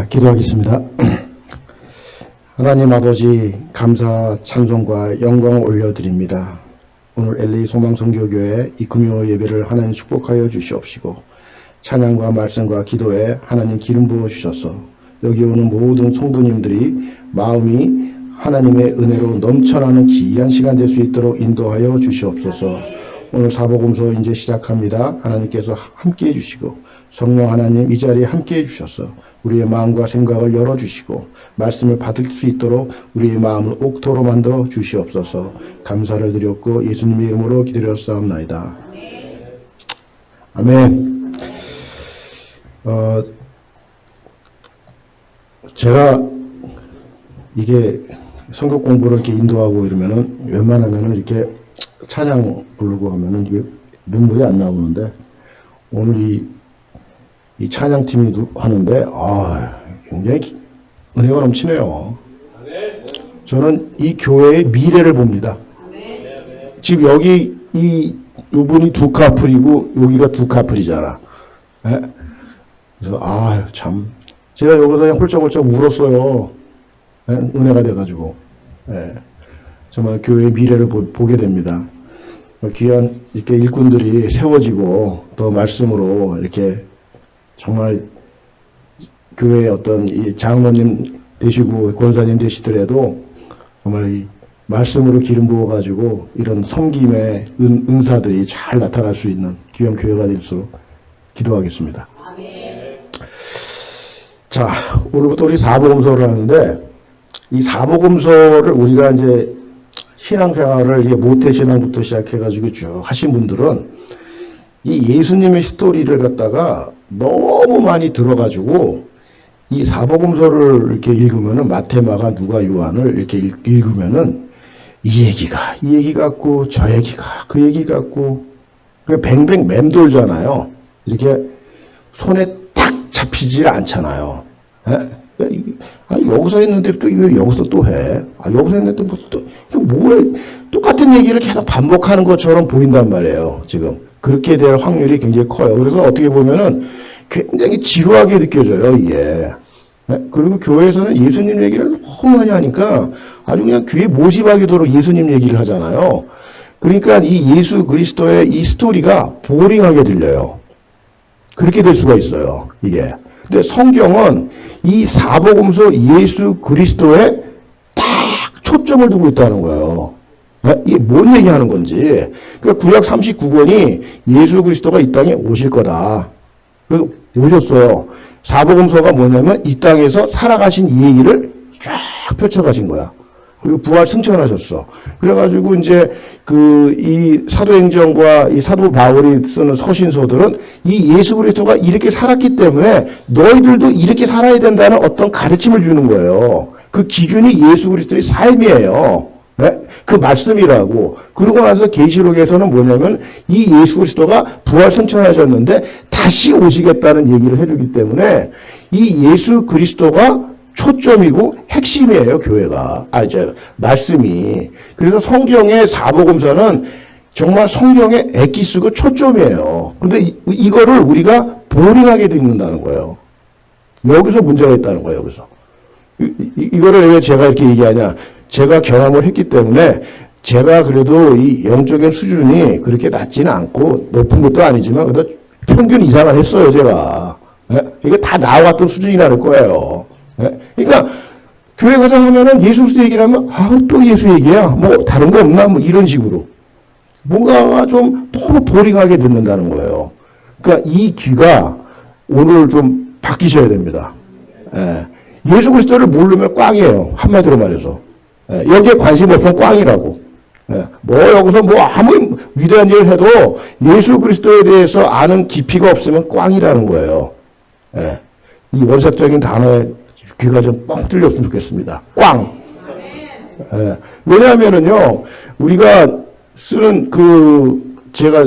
자, 기도하겠습니다. 하나님 아버지, 감사, 찬송과 영광을 올려드립니다. 오늘 LA 소망선교교회 이 금요 예배를 하나님 축복하여 주시옵시고, 찬양과 말씀과 기도에 하나님 기름 부어 주셔서 여기 오는 모든 성도님들이 마음이 하나님의 은혜로 넘쳐나는 귀한 시간 될 수 있도록 인도하여 주시옵소서. 오늘 사복음서 이제 시작합니다. 하나님께서 함께 해주시고 성령 하나님 이 자리에 함께 해주셔서 우리의 마음과 생각을 열어주시고 말씀을 받을 수 있도록 우리의 마음을 옥토로 만들어 주시옵소서. 감사를 드렸고 예수님의 이름으로 기도하옵나이다. 아멘. 제가 이게 성경 공부를 이렇게 인도하고 이러면은 웬만하면은 이렇게 찬양 부르고 하면은 이게 눈물이 안 나오는데 오늘 이 찬양팀이 하는데 굉장히 은혜가 넘치네요. 저는 이 교회의 미래를 봅니다. 지금 여기 이분이 두 카플이고 여기가 두 카플이잖아. 네? 그래서 참 제가 여기서 그냥 훌쩍훌쩍 울었어요. 네? 은혜가 돼가지고. 네. 정말 교회의 미래를 보게 됩니다. 귀한 이렇게 일꾼들이 세워지고 또 말씀으로 이렇게 정말 교회의 어떤 이 장로님 되시고 권사님 되시더라도 정말 이 말씀으로 기름 부어가지고 이런 섬김의 은사들이 잘 나타날 수 있는 귀한 교회가 될 수 기도하겠습니다. 자, 오늘부터 우리 사복음서를 하는데 이 사복음서를 우리가 이제 신앙생활을 모태신앙부터 시작해가지고 쭉 하신 분들은 이 예수님의 스토리를 갖다가 너무 많이 들어가지고 이 사복음서를 이렇게 읽으면은 마태, 마가, 누가, 요한을 이렇게 읽으면은 이 얘기 같고 저 얘기가 그 얘기 같고 뱅뱅 맴돌잖아요. 이렇게 손에 딱 잡히질 않잖아요. 여기서 했는데 또 왜 여기서 또 해? 여기서 했는데 뭘 똑같은 얘기를 계속 반복하는 것처럼 보인단 말이에요. 지금 그렇게 될 확률이 굉장히 커요. 그래서 어떻게 보면은 굉장히 지루하게 느껴져요, 이게. 그리고 교회에서는 예수님 얘기를 너무 많이 하니까 아주 그냥 귀에 못이 박이도록 예수님 얘기를 하잖아요. 그러니까 이 예수 그리스도의 이 스토리가 보링하게 들려요. 그렇게 될 수가 있어요, 이게. 근데 성경은 이 사복음서 예수 그리스도에 딱 초점을 두고 있다는 거예요. 이게 뭔 얘기하는 건지. 그러니까 구약 39권이 예수 그리스도가 이 땅에 오실 거다. 그래서 오셨어요. 사복음서가 뭐냐면 이 땅에서 살아가신 이 얘기를 쫙 펼쳐가신 거야. 그리고 부활 승천하셨어. 그래가지고 이제 이 사도행전과 이 사도 바울이 쓰는 서신서들은 이 예수 그리스도가 이렇게 살았기 때문에 너희들도 이렇게 살아야 된다는 어떤 가르침을 주는 거예요. 그 기준이 예수 그리스도의 삶이에요. 네? 그 말씀이라고. 그러고 나서 계시록에서는 뭐냐면 이 예수 그리스도가 부활 승천하셨는데 다시 오시겠다는 얘기를 해주기 때문에 이 예수 그리스도가 초점이고 핵심이에요, 교회가. 말씀이. 그래서 성경의 사복음서는 정말 성경의 엑기스고 초점이에요. 근데 이거를 우리가 보링하게 듣는다는 거예요. 여기서 문제가 있다는 거예요, 여기서. 이거를 왜 제가 이렇게 얘기하냐. 제가 경험을 했기 때문에 제가 그래도 이 영적인 수준이 그렇게 낮지는 않고 높은 것도 아니지만 그래도 평균 이상을 했어요, 제가. 이게 다 나와갔던 수준이라는 거예요. 그러니까 교회 가서 하면은 예수 그리스도 얘기를 하면 또 예수 얘기야. 뭐 다른 거 없나? 뭐 이런 식으로 뭔가 좀 너무 보링하게 듣는다는 거예요. 그러니까 이 귀가 오늘 좀 바뀌셔야 됩니다. 예수 그리스도를 모르면 꽝이에요. 한마디로 말해서. 여기에 관심 없으면 꽝이라고. 뭐 여기서 뭐 아무 위대한 일을 해도 예수 그리스도에 대해서 아는 깊이가 없으면 꽝이라는 거예요. 이 원색적인 단어에 귀가 좀 뻥 뚫렸으면 좋겠습니다. 꽝. 왜냐하면은요, 우리가 쓰는 제가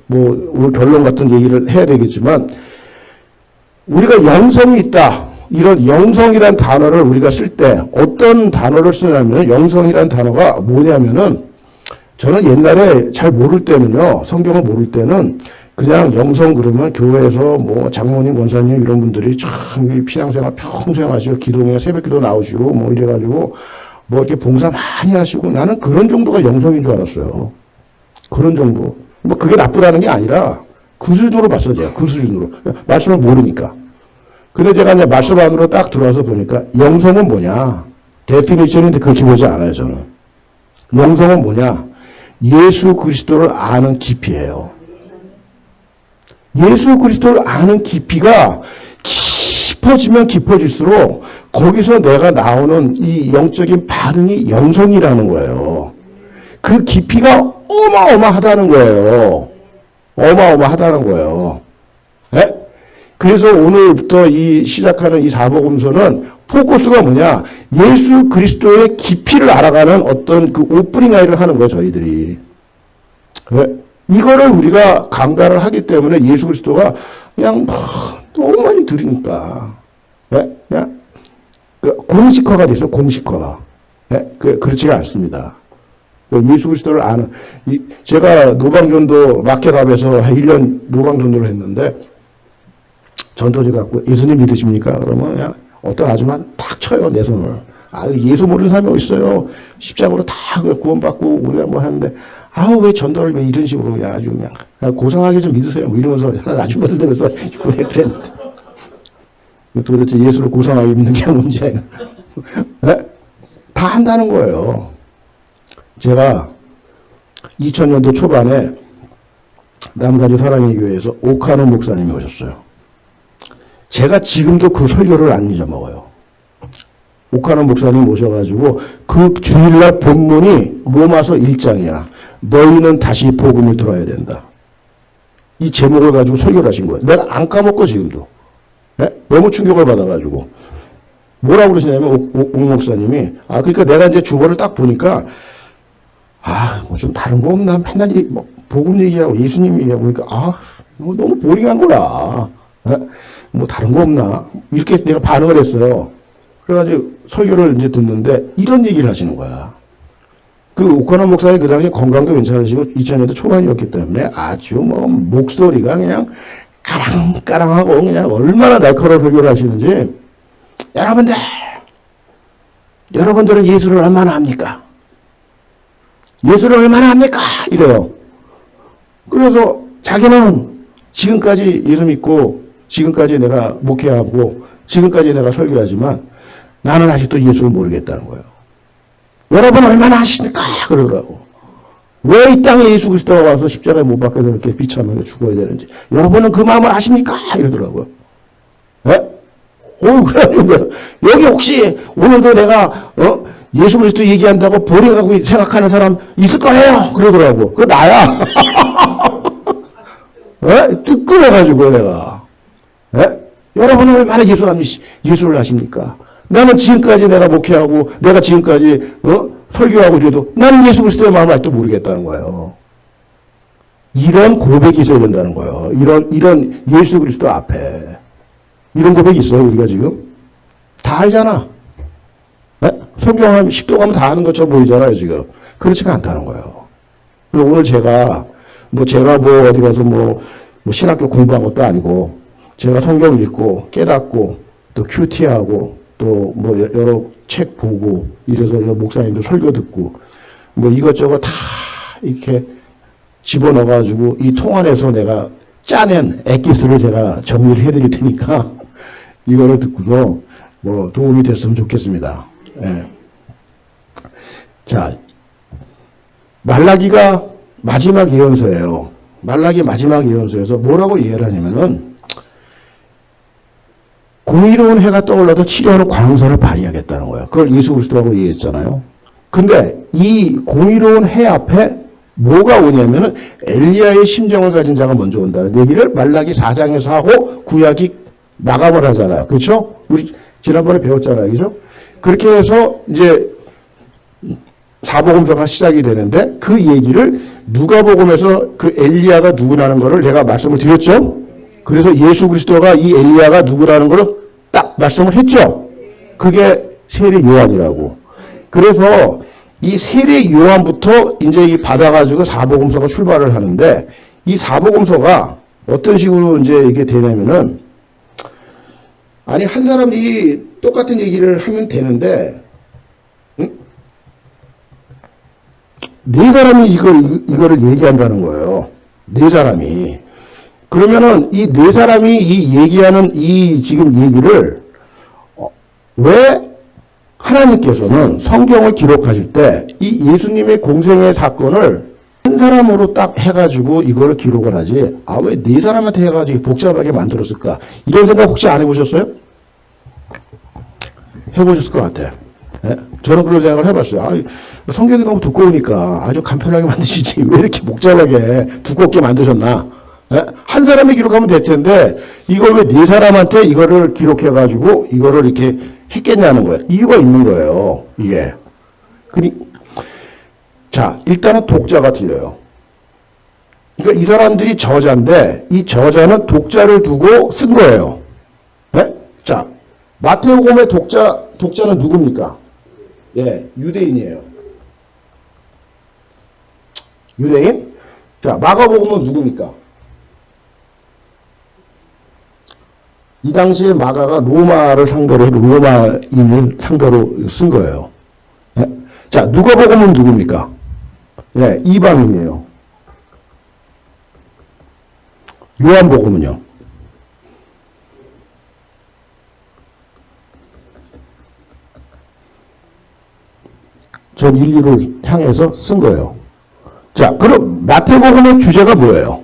뭐 오늘 결론 같은 얘기를 해야 되겠지만, 우리가 영성이 있다. 이런 영성이란 단어를 우리가 쓸 때 어떤 단어를 쓰냐면 영성이란 단어가 뭐냐면은 저는 옛날에 잘 모를 때는요, 성경을 모를 때는 그냥 영성 그러면 교회에서 뭐 장모님, 권사님 이런 분들이 참 신앙생활 평생 하시고 기도회 새벽기도 나오시고 뭐 이래가지고 뭐 이렇게 봉사 많이 하시고 나는 그런 정도가 영성인 줄 알았어요. 그런 정도. 뭐 그게 나쁘다는 게 아니라 그 수준으로 봤어요. 제가 그 수준으로. 말씀을 모르니까. 근데 제가 이제 말씀 안으로 딱 들어와서 보니까 영성은 뭐냐. 데피니션인데 그렇게 보지 않아요. 저는. 영성은 뭐냐. 예수 그리스도를 아는 깊이예요. 예수 그리스도를 아는 깊이가 깊어지면 깊어질수록 거기서 내가 나오는 이 영적인 반응이 영성이라는 거예요. 그 깊이가 어마어마하다는 거예요. 어마어마하다는 거예요. 네? 그래서 오늘부터 이 시작하는 이 사복음서는 포커스가 뭐냐? 예수 그리스도의 깊이를 알아가는 어떤 그 오프닝 아이를 하는 거예요, 저희들이. 네? 이거를 우리가 강가를 하기 때문에 예수 그리스도가 그냥 너무 많이 들으니까. 네? 그냥 공식화가 됐어, 공식화가. 네? 그렇지가 않습니다. 예수 그리스도를 아는, 제가 노방전도 마켓업에서 1년 노방전도를 했는데, 전도지 갖고 예수님 믿으십니까? 그러면 그냥 어떤 아줌마 탁 쳐요, 내 손을. 아, 예수 모르는 사람이 어딨어요. 십자가로 다 구원받고 우리가 뭐 하는데, 아우, 왜 전도를 왜 이런 식으로 그냥 아주 그냥 고상하게 좀 믿으세요. 뭐 이러면서 아줌마들 되면서 왜 그랬는데. 도대체 예수를 고상하게 믿는 게 문제예요. 네? 다 한다는 거예요. 제가 2000년도 초반에 남가주 사랑의 교회에서 오카노 목사님이 오셨어요. 제가 지금도 그 설교를 안 잊어먹어요. 오카노 목사님 오셔가지고 그 주일날 본문이 로마서 1장이야. 너희는 다시 복음을 들어야 된다. 이 제목을 가지고 설교를 하신 거예요. 내가 안 까먹고 지금도. 네? 너무 충격을 받아가지고. 뭐라고 그러시냐면 옥 목사님이 그러니까 내가 이제 주보를 딱 보니까 뭐 좀 다른 거 없나? 맨날 뭐 복음 얘기하고 예수님 얘기하고 그러니까 너무 보링한 거야. 네? 뭐 다른 거 없나? 이렇게 내가 반응을 했어요. 그래가지고 설교를 이제 듣는데 이런 얘기를 하시는 거야. 그 오카노 목사님 그 당시에 건강도 괜찮으시고 2000년대 초반이었기 때문에 아주 뭐 목소리가 그냥 까랑까랑하고 그냥 얼마나 날카로운 설교를 하시는지 여러분들은 예수를 얼마나 합니까? 예수를 얼마나 합니까? 이래요. 그래서 자기는 지금까지 예수 믿고 지금까지 내가 목회하고 지금까지 내가 설교하지만 나는 아직도 예수를 모르겠다는 거예요. 여러분 얼마나 하십니까? 그러더라고. 왜 이 땅에 예수 그리스도가 와서 십자가에 못 박혀서 이렇게 비참하게 죽어야 되는지 여러분은 그 마음을 아십니까? 이러더라고요. 네? 그래가지고 여기 혹시 오늘도 내가 예수 그리스도 얘기한다고 버려가고 생각하는 사람 있을 거예요? 그러더라고. 그거 나야. 네? 뜨끔해가지고 내가. 네? 여러분은 얼마나 예수를 아십니까? 나는 지금까지 내가 목회하고 내가 지금까지 설교하고 이래도 나는 예수 그리스도의 마음을 아직도 모르겠다는 거예요. 이런 고백이 있어야 된다는 거예요. 이런 예수 그리스도 앞에 이런 고백이 있어요. 우리가 지금 다 알잖아. 네? 성경하면 10도 가면 다 아는 것처럼 보이잖아요. 지금 그렇지가 않다는 거예요. 그리고 오늘 제가 어디 가서 뭐 신학교 공부한 것도 아니고 제가 성경 읽고 깨닫고 또 큐티하고 또 뭐 여러 책 보고 이래서 목사님들 설교 듣고 뭐 이것저것 다 이렇게 집어넣어가지고 이 통 안에서 내가 짜낸 엑기스를 제가 정리를 해드릴 테니까 이거를 듣고서 뭐 도움이 됐으면 좋겠습니다. 예. 자, 말라기가 마지막 예언서예요. 말라기 마지막 예언서에서 뭐라고 예언을 하냐면은 공의로운 해가 떠올라도 치료하는 광선을 발휘하겠다는 거예요. 그걸 예수 그리스도라고 얘기했잖아요. 근데 이 공의로운 해 앞에 뭐가 오냐면은 엘리야의 심정을 가진 자가 먼저 온다는 얘기를 말라기 4장에서 하고 구약이 마감을 하잖아요. 그렇죠? 우리 지난번에 배웠잖아요. 그죠? 그렇게 해서 이제 사복음서가 시작이 되는데 그 얘기를 누가복음에서 그 엘리야가 누구라는 거를 내가 말씀을 드렸죠? 그래서 예수 그리스도가 이 엘리야가 누구라는 거를 딱 말씀을 했죠. 그게 세례 요한이라고. 그래서 이 세례 요한부터 이제 이 받아가지고 사복음서가 출발을 하는데 이 사복음서가 어떤 식으로 이제 이게 되냐면은, 아니, 한 사람이 똑같은 얘기를 하면 되는데, 응? 네 사람이 이거를 얘기한다는 거예요. 네 사람이. 그러면은 이 네 사람이 이 얘기하는 이 지금 얘기를 왜 하나님께서는 성경을 기록하실 때 이 예수님의 공생의 사건을 한 사람으로 딱 해가지고 이걸 기록을 하지, 아, 왜 네 사람한테 해가지고 복잡하게 만들었을까? 이런 생각 혹시 안 해보셨어요? 해보셨을 것 같아요. 예? 저는 그런 생각을 해봤어요. 아, 성경이 너무 두꺼우니까 아주 간편하게 만드시지 왜 이렇게 복잡하게 두껍게 만드셨나? 예? 한 사람이 기록하면 될 텐데 이걸 왜 네 사람한테 이거를 기록해가지고 이거를 이렇게 했겠냐는 거예요. 이유가 있는 거예요. 이게. 자, 일단은 독자가 틀려요. 그러니까 이 사람들이 저자인데 이 저자는 독자를 두고 쓴 거예요. 네? 자, 마태복음의 독자는 누굽니까? 예, 유대인이에요. 유대인? 자, 마가복음은 누굽니까? 이 당시에 마가가 로마를 상대로 로마인을 상대로 쓴 거예요. 예? 자, 누가복음은 누굽니까? 예, 이방인이에요. 요한복음은요? 전 인류를 향해서 쓴 거예요. 자, 그럼 마태복음의 주제가 뭐예요?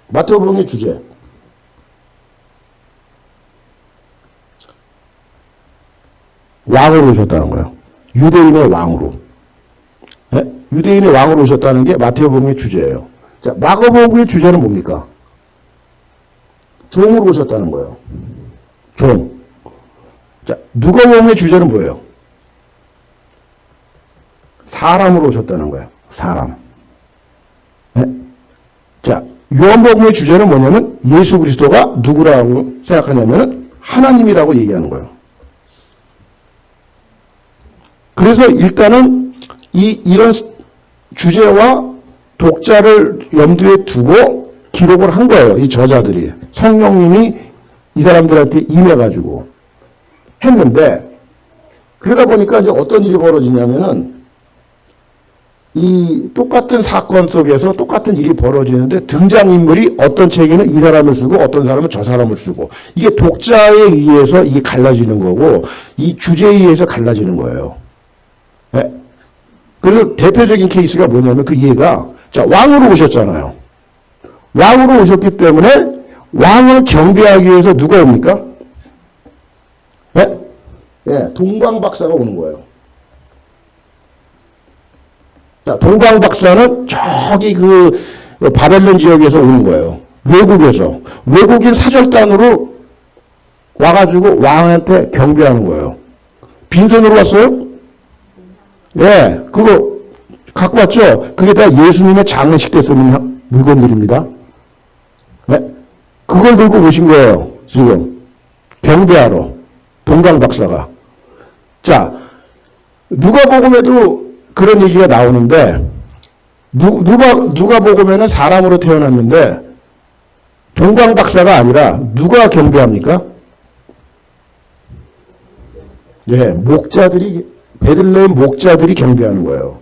마태복음의 주제. 왕으로 오셨다는 거예요. 유대인의 왕으로. 네? 유대인의 왕으로 오셨다는 게 마태복음의 주제예요. 자, 마가복음의 주제는 뭡니까? 종으로 오셨다는 거예요. 종. 자, 누가복음의 주제는 뭐예요? 사람으로 오셨다는 거예요. 사람. 네? 자, 요한복음의 주제는 뭐냐면 예수 그리스도가 누구라고 생각하냐면 하나님이라고 얘기하는 거예요. 그래서 일단은 이런 주제와 독자를 염두에 두고 기록을 한 거예요. 이 저자들이. 성령님이 이 사람들한테 임해가지고 했는데, 그러다 보니까 이제 어떤 일이 벌어지냐면은 이 똑같은 사건 속에서 똑같은 일이 벌어지는데 등장인물이 어떤 책에는 이 사람을 쓰고 어떤 사람은 저 사람을 쓰고, 이게 독자에 의해서 이게 갈라지는 거고 이 주제에 의해서 갈라지는 거예요. 네? 그래서 대표적인 케이스가 뭐냐면 그 얘가, 자, 왕으로 오셨잖아요. 왕으로 오셨기 때문에 왕을 경배하기 위해서 누가 옵니까? 네? 네, 동방박사가 오는 거예요. 자, 동방박사는 저기 그 바벨론 지역에서 오는 거예요. 외국에서. 외국인 사절단으로 와가지고 왕한테 경배하는 거예요. 빈손으로 왔어요? 예, 그거 갖고 왔죠? 그게 다 예수님의 장례식 때 쓰는 물건들입니다. 네? 그걸 들고 오신 거예요, 지금. 경배하러. 동방박사가. 자, 누가복음에도 그런 얘기가 나오는데, 누가복음에는 사람으로 태어났는데, 동방박사가 아니라 누가 경배합니까? 예, 목자들이, 베들레헴 목자들이 경배하는 거예요.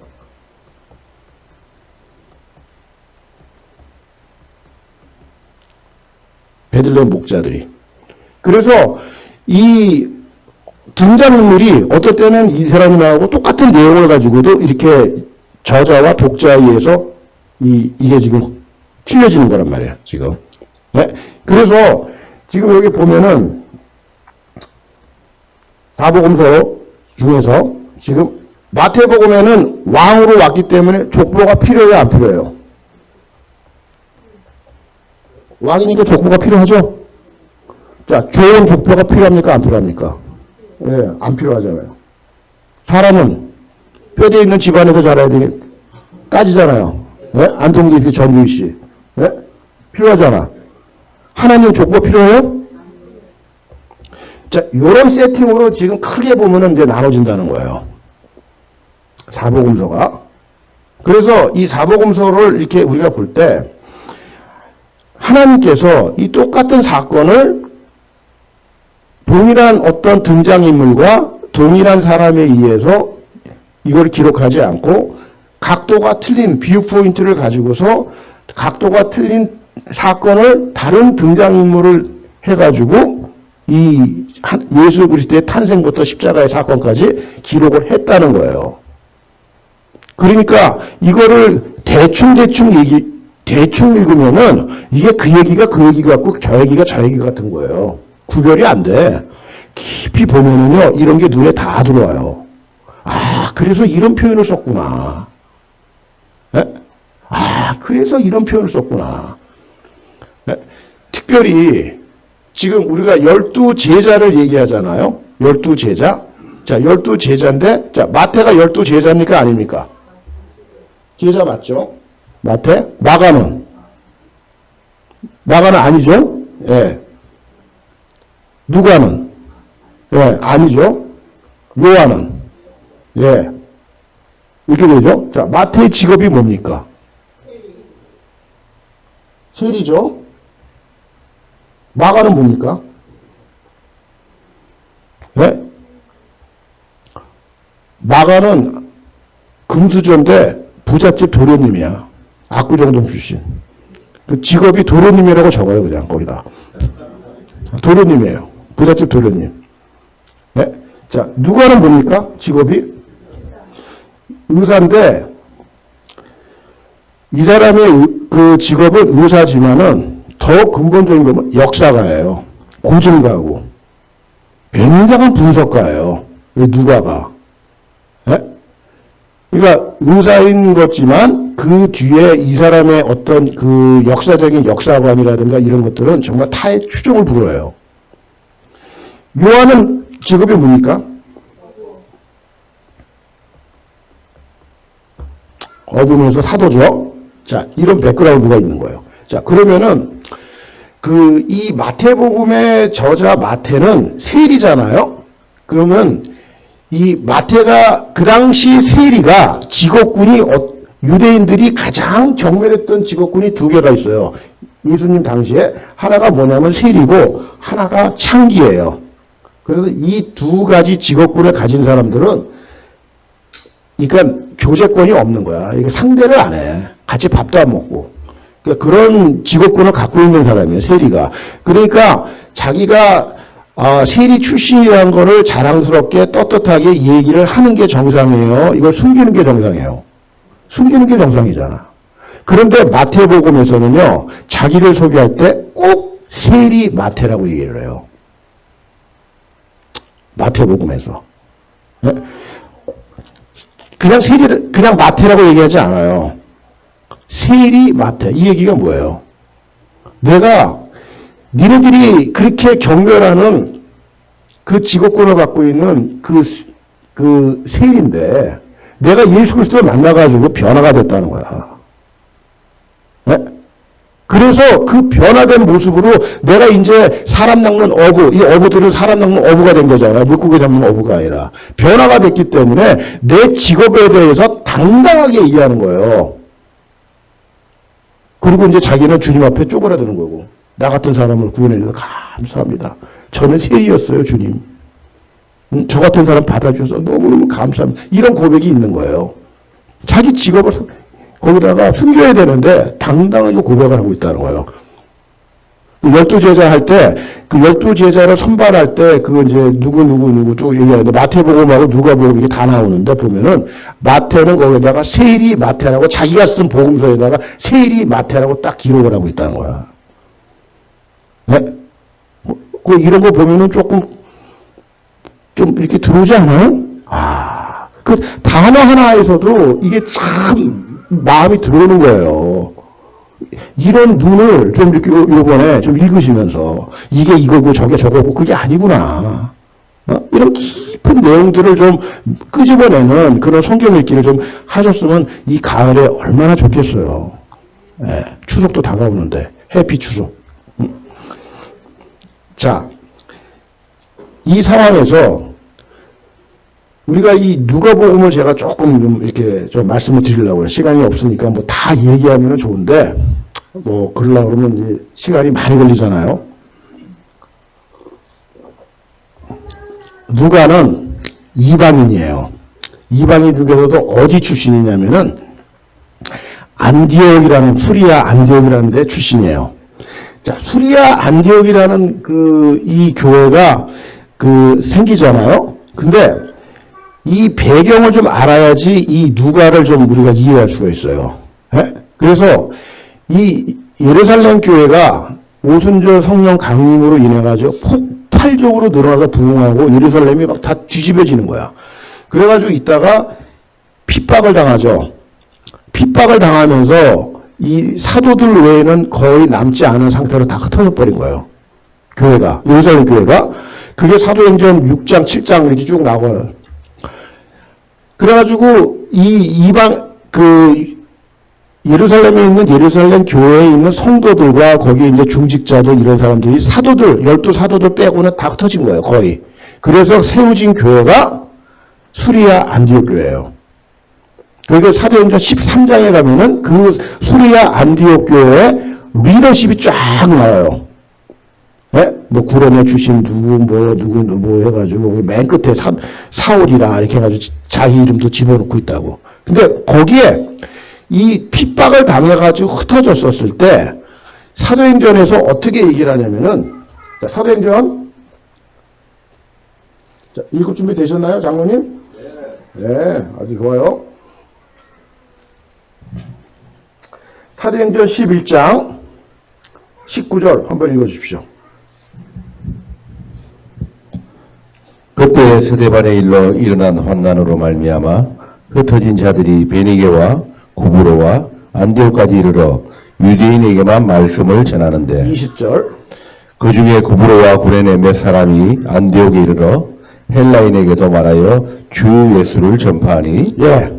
베들레헴 목자들이. 그래서 이 등장인물이 어떨 때는 이 사람이 나오고 똑같은 내용을 가지고도 이렇게 저자와 독자에 의해서 이게 지금 틀려지는 거란 말이에요, 지금. 네? 그래서 지금 여기 보면은 사복음서 중에서 지금 마태복음에는 왕으로 왔기 때문에 족보가 필요해요, 안 필요해요? 왕이니까 족보가 필요하죠? 자, 좋은 족보가 필요합니까, 안 필요합니까? 예, 안 필요하잖아요. 사람은 뼈대 있는 집안에서 자라야 되니 따지잖아요. 예? 안동기 전주희 씨. 예? 필요하잖아. 하나님 족보 필요해요? 자, 요런 세팅으로 지금 크게 보면은 이제 나눠진다는 거예요. 사복음서가. 그래서 이 사복음서를 이렇게 우리가 볼 때 하나님께서 이 똑같은 사건을 동일한 어떤 등장인물과 동일한 사람에 의해서 이걸 기록하지 않고 각도가 틀린 뷰 포인트를 가지고서 각도가 틀린 사건을 다른 등장인물을 해가지고 이 예수 그리스도의 탄생부터 십자가의 사건까지 기록을 했다는 거예요. 그러니까 이거를 대충 읽으면은 이게 그 얘기가 그 얘기 같고 저 얘기가 저 얘기 같은 거예요. 구별이 안 돼. 깊이 보면은요, 이런 게 눈에 다 들어와요. 아, 그래서 이런 표현을 썼구나. 네? 아, 그래서 이런 표현을 썼구나. 네? 특별히 지금 우리가 12제자를 얘기하잖아요. 12제자. 자, 12제자인데, 자, 마태가 12제자입니까? 아닙니까? 제자 맞죠? 마태? 마가는? 마가는 아니죠? 예. 누가는? 예, 아니죠? 요한은? 예. 이렇게 되죠? 자, 마태의 직업이 뭡니까? 세리죠? 마가는 뭡니까? 예? 마가는 금수저인데 부잣집 도련님이야. 압구정동 출신. 그 직업이 도련님이라고 적어요, 그냥 거기다. 도련님이에요. 부잣집 도련님. 네? 자, 누가는 뭡니까? 직업이? 의사인데, 이 사람의 그 직업은 의사지만은 더 근본적인 건 역사가예요. 고증가고. 굉장한 분석가예요. 누가가. 네? 그러니까 의사인 것지만 그 뒤에 이 사람의 어떤 그 역사적인 역사관이라든가 이런 것들은 정말 타의 추종을 불어요. 요한은 직업이 뭡니까? 어부면서 사도죠. 자, 이런 백그라운드가 있는 거예요. 자, 그러면은 이 마태복음의 저자 마태는 세리잖아요. 그러면 이 마태가 그 당시 세리가 직업군이 유대인들이 가장 경멸했던 직업군이 두 개가 있어요. 예수님 당시에 하나가 뭐냐면 세리고 하나가 창기예요. 그래서 이 두 가지 직업군을 가진 사람들은 그러니까 교제권이 없는 거야. 이게 상대를 안 해. 같이 밥도 안 먹고. 그러니까 그런 직업군을 갖고 있는 사람이에요. 세리가. 그러니까 자기가 세리 출신이라는 거를 자랑스럽게 떳떳하게 얘기를 하는 게 정상이에요. 이걸 숨기는 게 정상이에요. 숨기는 게 정상이잖아. 그런데 마태복음에서는요, 자기를 소개할 때 꼭 세리 마태라고 얘기를 해요. 마태복음에서. 네? 그냥 마태라고 얘기하지 않아요. 세리 마태. 이 얘기가 뭐예요? 내가 니네들이 그렇게 경멸하는 그 직업권을 갖고 있는 그 세리인데 내가 예수 그리스도를 만나가지고 변화가 됐다는 거야. 네? 그래서 그 변화된 모습으로 내가 이제 사람 낚는 어부, 이 어부들은 사람 낚는 어부가 된 거잖아요. 물고기 잡는 어부가 아니라. 변화가 됐기 때문에 내 직업에 대해서 당당하게 얘기하는 거예요. 그리고 이제 자기는 주님 앞에 쪼그라드는 거고. 나 같은 사람을 구원해 주셔서 감사합니다. 저는 세리였어요, 주님. 저 같은 사람 받아주셔서 너무너무 감사합니다. 이런 고백이 있는 거예요. 자기 직업을 거기다가 숨겨야 되는데 당당하게 고백을 하고 있다는 거예요. 그 12제자 할 때, 그 12제자를 선발할 때, 그거 이제 누구 쭉 얘기하는데, 마태복음하고 누가복음 이게 다 나오는데, 보면은, 마태는 거기다가 세리 마태라고 자기가 쓴 복음서에다가 세리 마태라고 딱 기록을 하고 있다는 거야. 네? 이런 거 보면은 좀 이렇게 들어오지 않아요? 그 단어 하나에서도 이게 참 마음이 들어오는 거예요. 이런 눈을 좀 이렇게 요번에 좀 읽으시면서 이게 이거고 저게 저거고 그게 아니구나. 이런 깊은 내용들을 좀 끄집어내는 그런 성경 읽기를 좀 하셨으면 이 가을에 얼마나 좋겠어요. 네, 추석도 다가오는데 해피 추석. 자, 이 상황에서 우리가 이 누가복음을 제가 조금 좀 이렇게 좀 말씀을 드리려고 해요. 시간이 없으니까 뭐 다 얘기하면 좋은데, 뭐, 그러려고 그러면 이제 시간이 많이 걸리잖아요. 누가는 이방인이에요. 이방인 중에서도 어디 출신이냐면은, 안디옥이라는, 수리아 안디옥이라는 데 출신이에요. 자, 수리아 안디옥이라는 이 교회가 생기잖아요. 근데 이 배경을 좀 알아야지 이 누가를 좀 우리가 이해할 수가 있어요. 예? 그래서 이 예루살렘 교회가 오순절 성령 강림으로 인해가지고 폭발적으로 늘어나서 부흥하고 예루살렘이 막 다 뒤집어지는 거야. 그래가지고 있다가 핍박을 당하죠. 핍박을 당하면서 이 사도들 외에는 거의 남지 않은 상태로 다 흩어져 버린 거예요. 교회가, 예루살렘 교회가. 그게 사도행전 6장, 7장 이렇게 쭉 나와요. 그래가지고 예루살렘에 있는 예루살렘 교회에 있는 성도들과 거기에 이제 중직자들 이런 사람들이 사도들, 12사도들 빼고는 다 흩어진 거예요, 거의. 그래서 세워진 교회가 수리아 안디옥 교회예요. 그리고 사도행전 13장에 가면은 그 수리아 안디옥 교회의 리더십이 쫙 나와요. 네? 뭐 구레네 출신 누구 해가지고 맨 끝에 사울이라 이렇게 해가지고 자기 이름도 집어넣고 있다고. 근데 거기에 이 핍박을 당해가지고 흩어졌었을 때 사도행전에서 어떻게 얘기를 하냐면은, 자, 사도행전, 자, 읽을 준비 되셨나요, 장로님? 네, 아주 좋아요. 사도행전 11장 19절 한번 읽어주십시오. 그때 스데반의 일로 일어난 환난으로 말미암아 흩어진 자들이 베니게와 구브로와 안디옥까지 이르러 유대인에게만 말씀을 전하는데 20절. 그 중에 구브로와 구레네 몇 사람이 안디옥에 이르러 헬라인에게도 말하여 주 예수를 전파하니. 예.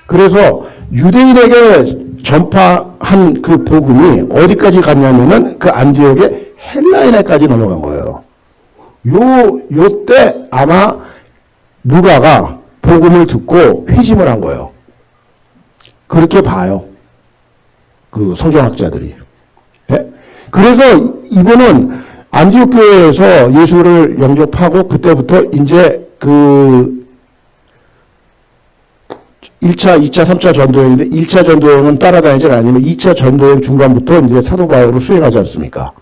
그래서 유대인에게 전파한 그 복음이 어디까지 갔냐면은 그 안디옥의 헬라인에까지 넘어간 거예요. 요때 아마 누가가 복음을 듣고 회심을 한 거예요. 그렇게 봐요. 그 성경학자들이. 예? 그래서 이분은 안디옥 교회에서 예수를 영접하고 그때부터 이제 1차, 2차, 3차 전도여행인데 1차 전도여행은 따라다니지 않으면 2차 전도여행 중간부터 이제 사도 바울을 수행하지 않습니까?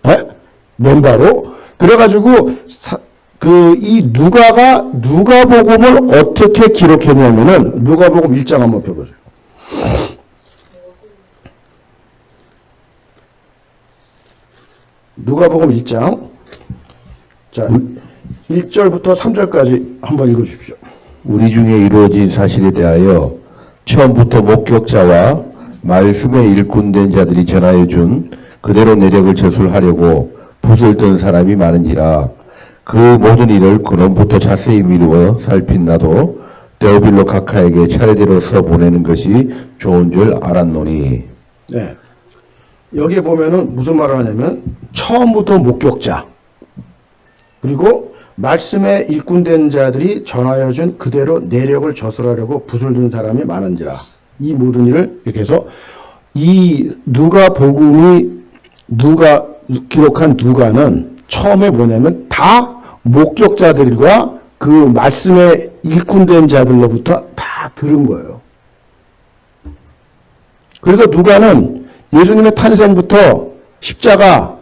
예? 멤버로. 그래가지고 이 누가복음을 어떻게 기록했냐면은 누가복음 1장 한번 펴보세요. 누가복음 1장. 자, 1절부터 3절까지 한번 읽어주십시오. 우리 중에 이루어진 사실에 대하여 처음부터 목격자와 말씀에 일꾼된 자들이 전하여 준 그대로 내력을 저술하려고 붓을 든 사람이 많은지라. 그 모든 일을 근원부터 자세히 미루어 살핀 나도 데오빌로 각하에게 차례대로 써보내는 것이 좋은 줄 알았노니. 네. 여기에 보면은 무슨 말을 하냐면 처음부터 목격자 그리고 말씀에 일꾼된 자들이 전하여 준 그대로 내력을 저술하려고 붓을 든 사람이 많은지라. 이 모든 일을 이렇게 해서 이 누가 기록한 누가는 처음에 뭐냐면 다 목격자들과 그 말씀에 일꾼된 자들로부터 다 들은 거예요. 그래서 누가는 예수님의 탄생부터 십자가,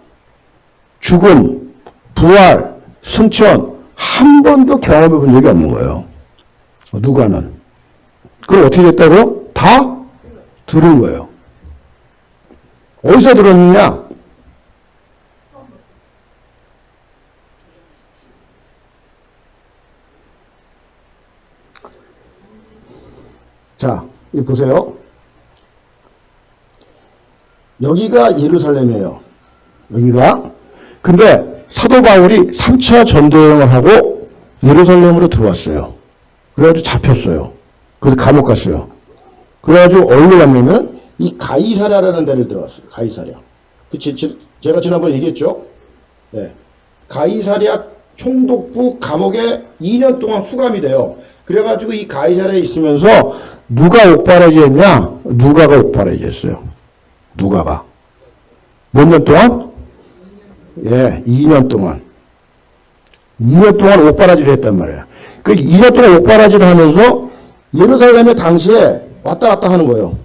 죽음, 부활, 승천 한 번도 경험해 본 적이 없는 거예요. 누가는. 그걸 어떻게 됐다고요? 다 들은 거예요. 어디서 들었느냐? 자, 여기 보세요. 여기가 예루살렘이에요. 여기가. 근데 사도 바울이 3차 전도여행을 하고 예루살렘으로 들어왔어요. 그래가지고 잡혔어요. 그래서 감옥 갔어요. 그래가지고 어디로 갔냐면 이 가이사랴라는 데를 들어왔어요. 가이사랴. 제가 지난번에 얘기했죠. 네. 가이사랴 총독부 감옥에 2년 동안 수감이 돼요. 그래가지고 이 가이사라에 있으면서 누가 옥바라지 했냐? 누가가 옥바라지 했어요. 누가가. 몇 년 동안? 예, 2년 동안. 2년 동안 옥바라지를 했단 말이에요. 그 2년 동안 옥바라지를 하면서 예루살렘에 당시에 왔다 갔다 하는 거예요.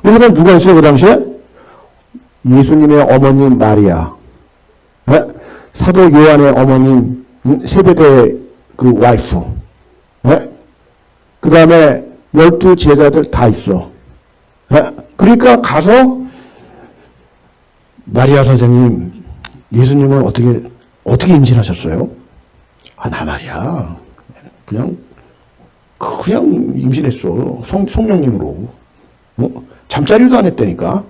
그러면 누가 있어요, 그 당시에? 예수님의 어머님 마리아. 예? 사도 요한의 어머님, 세베대의 그 와이프. 예? 그 다음에 12 제자들 다 있어. 예? 그러니까 가서 마리아 선생님, 예수님을 어떻게 임신하셨어요? 아, 나 말이야. 그냥 임신했어. 성령님으로. 잠자리도 안 했다니까.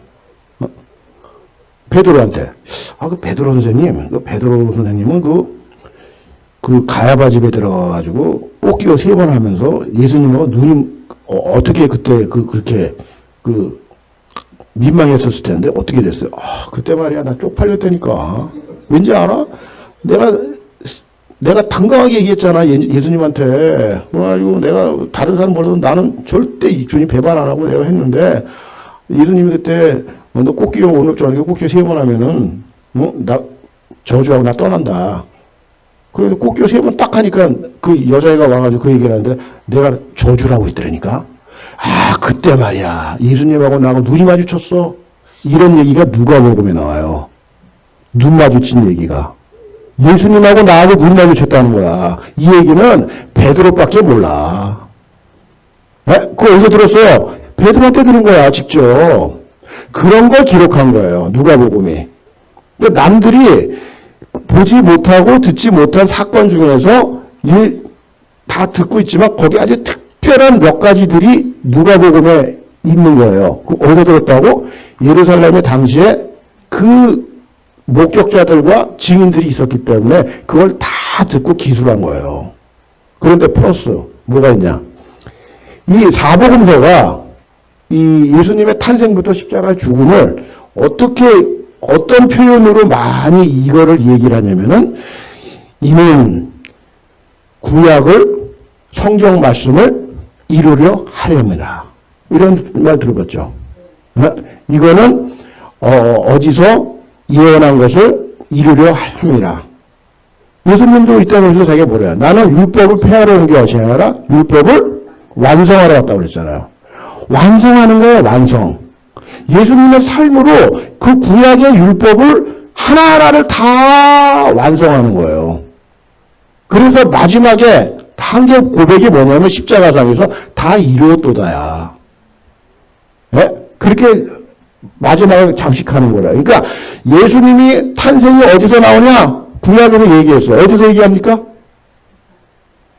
베드로한테. 아, 그 베드로 선생님, 베드로 선생님은 그 가야바 집에 들어가가지고 뽑기を 3번 하면서 예수님하고 눈이 어떻게 그때 그렇게 민망했었을 텐데 어떻게 됐어요? 아, 그때 말이야 나 쪽팔렸다니까. 왠지 알아? 내가 당당하게 얘기했잖아 예수님한테. 그래가지고 내가 다른 사람 몰라도 나는 절대 주님 배반 안 하고 내가 했는데 예수님이 그때 너 꽃기요 오늘 저녁에 꽃기요 3번 하면은 나 저주하고 나 떠난다. 그래서 꽃기요 3번 딱 하니까 그 여자애가 와가지고 그 얘기를 하는데 내가 저주라고 했더라니까. 아, 그때 말이야 예수님하고 나하고 눈이 마주쳤어. 이런 얘기가 누가복음에 나와요. 눈 마주친 얘기가. 예수님하고 나하고 눈 마주쳤다는 거야. 이 얘기는 베드로밖에 몰라. 그거 어디서 들었어요? 베드로한테 들은 거야, 직접. 그런 걸 기록한 거예요, 누가복음이. 그러니까 남들이 보지 못하고 듣지 못한 사건 중에서 다 듣고 있지만 거기 아주 특별한 몇 가지들이 누가복음에 있는 거예요. 어디서 들었다고? 예루살렘의 당시에 그 목격자들과 증인들이 있었기 때문에 그걸 다 듣고 기술한 거예요. 그런데 플러스 뭐가 있냐? 이 사복음서가 이 예수님의 탄생부터 십자가 죽음을 어떤 표현으로 많이 이거를 얘기를 하냐면은 이는 구약을 성경 말씀을 이루려 하려니라. 이런 말 들어봤죠. 이거는 어디서 예언한 것을 이루려 합니다. 예수님도 이때는 그래서 자기가 뭐래요? 나는 율법을 폐하러 온 게 아니라 율법을 완성하러 왔다고 그랬잖아요. 완성하는 거예요, 완성. 예수님의 삶으로 그 구약의 율법을 하나하나를 다 완성하는 거예요. 그래서 마지막에 한 개 고백이 뭐냐면 십자가상에서 다 이루었도다야. 네? 그렇게 마지막에 장식하는 거라. 그러니까 예수님이 탄생이 어디서 나오냐? 구약으로 얘기했어. 어디서 얘기합니까?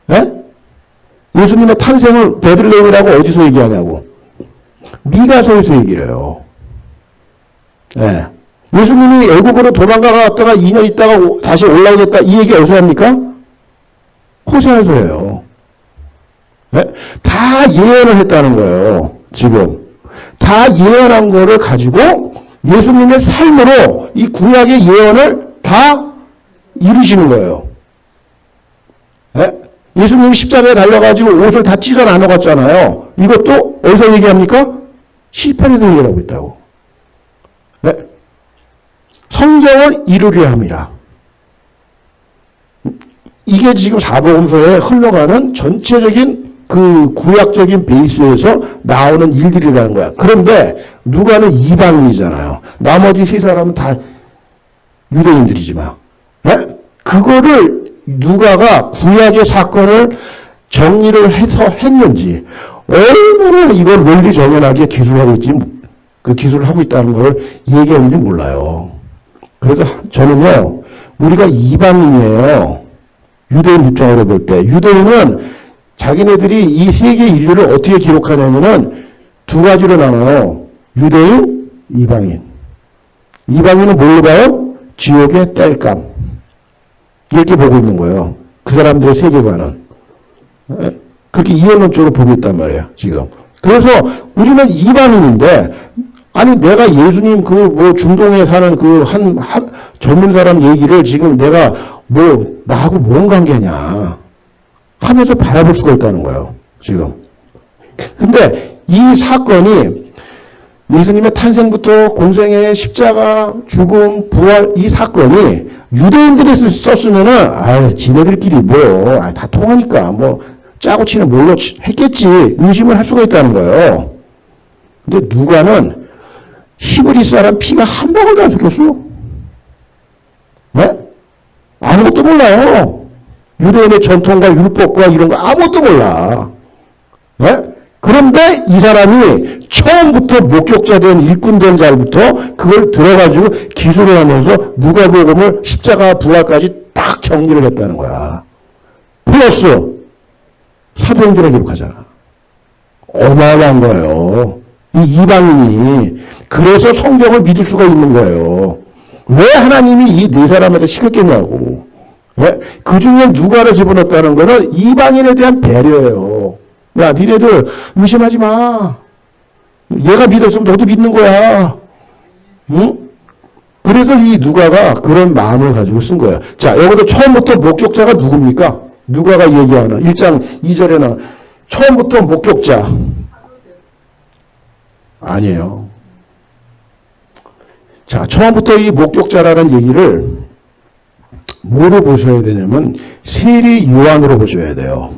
네? 예수님의 탄생을 베들레헴이라고 어디서 얘기하냐고. 미가서에서 얘기를 해요. 네. 예수님이 애국으로 도망가갔다가 2년 있다가 다시 올라오겠다 이 얘기 어디서 합니까? 호세아서 해요. 네? 다 예언을 했다는 거예요. 지금. 다 예언한 거를 가지고 예수님의 삶으로 이 구약의 예언을 다 이루시는 거예요. 네? 예수님이 십자가에 달려가지고 옷을 다 찢어 나눠갔잖아요. 이것도 어디서 얘기합니까? 시편에서 얘기하고 있다고. 네? 성경을 이루려 합니다. 이게 지금 사복음서에 흘러가는 전체적인 그 구약적인 베이스에서 나오는 일들이라는 거야. 그런데 누가는 이방인이잖아요. 나머지 세 사람은 다 유대인들이지만. 네? 그거를 누가가 구약의 사건을 정리를 해서 했는지 얼마나 이걸 논리 정연하게 기술하고 있지 그 기술을 하고 있다는 걸 얘기했는지 몰라요. 그래서 저는요 우리가 이방인이에요. 유대인 입장으로 볼 때 유대인은 자기네들이 이 세계 인류를 어떻게 기록하냐면은 두 가지로 나눠요. 유대인, 이방인. 이방인은 뭘로 봐요? 지옥의 땔감. 이렇게 보고 있는 거예요. 그 사람들의 세계관은. 그렇게 이해론적으로 보고 있단 말이에요, 지금. 그래서 우리는 이방인인데, 아니, 내가 예수님 중동에 사는 젊은 사람 얘기를 지금 내가 뭐 나하고 뭔 관계냐 하면서 바라볼 수가 있다는 거예요. 지금. 근데 이 사건이 예수님의 탄생부터 공생애, 십자가, 죽음, 부활 이 사건이 유대인들이 썼으면은 아, 지네들끼리 뭐 다 통하니까 뭐 짜고 치는 뭘로 했겠지 의심을 할 수가 있다는 거예요. 근데 누가는 히브리 사람 피가 한 방울도 안 섞였어요. 네? 아무것도 몰라요. 유대인의 전통과 율법과 이런 거 아무것도 몰라. 네? 그런데 이 사람이 처음부터 목격자된 일꾼된 자부터 그걸 들어가지고 기술을 하면서 누가복음을 십자가 부활까지 딱 정리를 했다는 거야. 플러스 사도행전을 기록하잖아. 어마어마한 거예요. 이 이방인이 그래서 성경을 믿을 수가 있는 거예요. 왜 하나님이 이 네 사람한테 시켰겠냐고. 왜? 그 중에 누가를 집어넣었다는 거는 이방인에 대한 배려예요. 야, 니네들 의심하지 마. 얘가 믿었으면 너도 믿는 거야. 응? 그래서 이 누가가 그런 마음을 가지고 쓴 거야. 자, 여기서 처음부터 목격자가 누굽니까? 누가가 얘기하는 1장 2절에는 처음부터 목격자. 아니에요. 자, 처음부터 이 목격자라는 얘기를 뭐로 보셔야 되냐면 세리 요한으로 보셔야 돼요.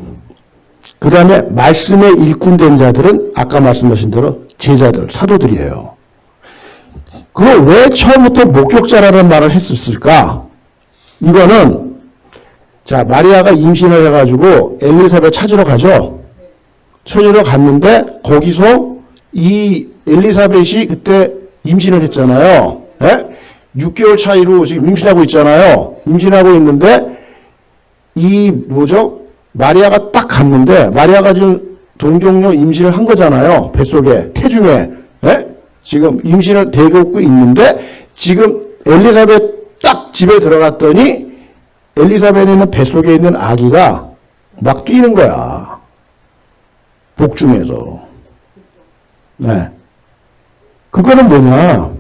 그 다음에 말씀에 일꾼된 자들은 아까 말씀하신 대로 제자들, 사도들이에요. 그걸 왜 처음부터 목격자라는 말을 했었을까? 이거는 자, 마리아가 임신을 해가지고 엘리사벳 찾으러 가죠. 찾으러 갔는데 거기서 이 엘리사벳이 그때 임신을 했잖아요. 예? 6개월 차이로 지금 임신하고 있잖아요. 임신하고 있는데 이 뭐죠? 마리아가 딱 갔는데 마리아가 지금 동정녀 임신을 한 거잖아요. 뱃속에 태중에 예? 지금 임신을 되고 있는데 지금 엘리사벳 딱 집에 들어갔더니 엘리사벳에 있는 뱃속에 있는 아기가 막 뛰는 거야. 복중에서. 네. 그거는 뭐냐?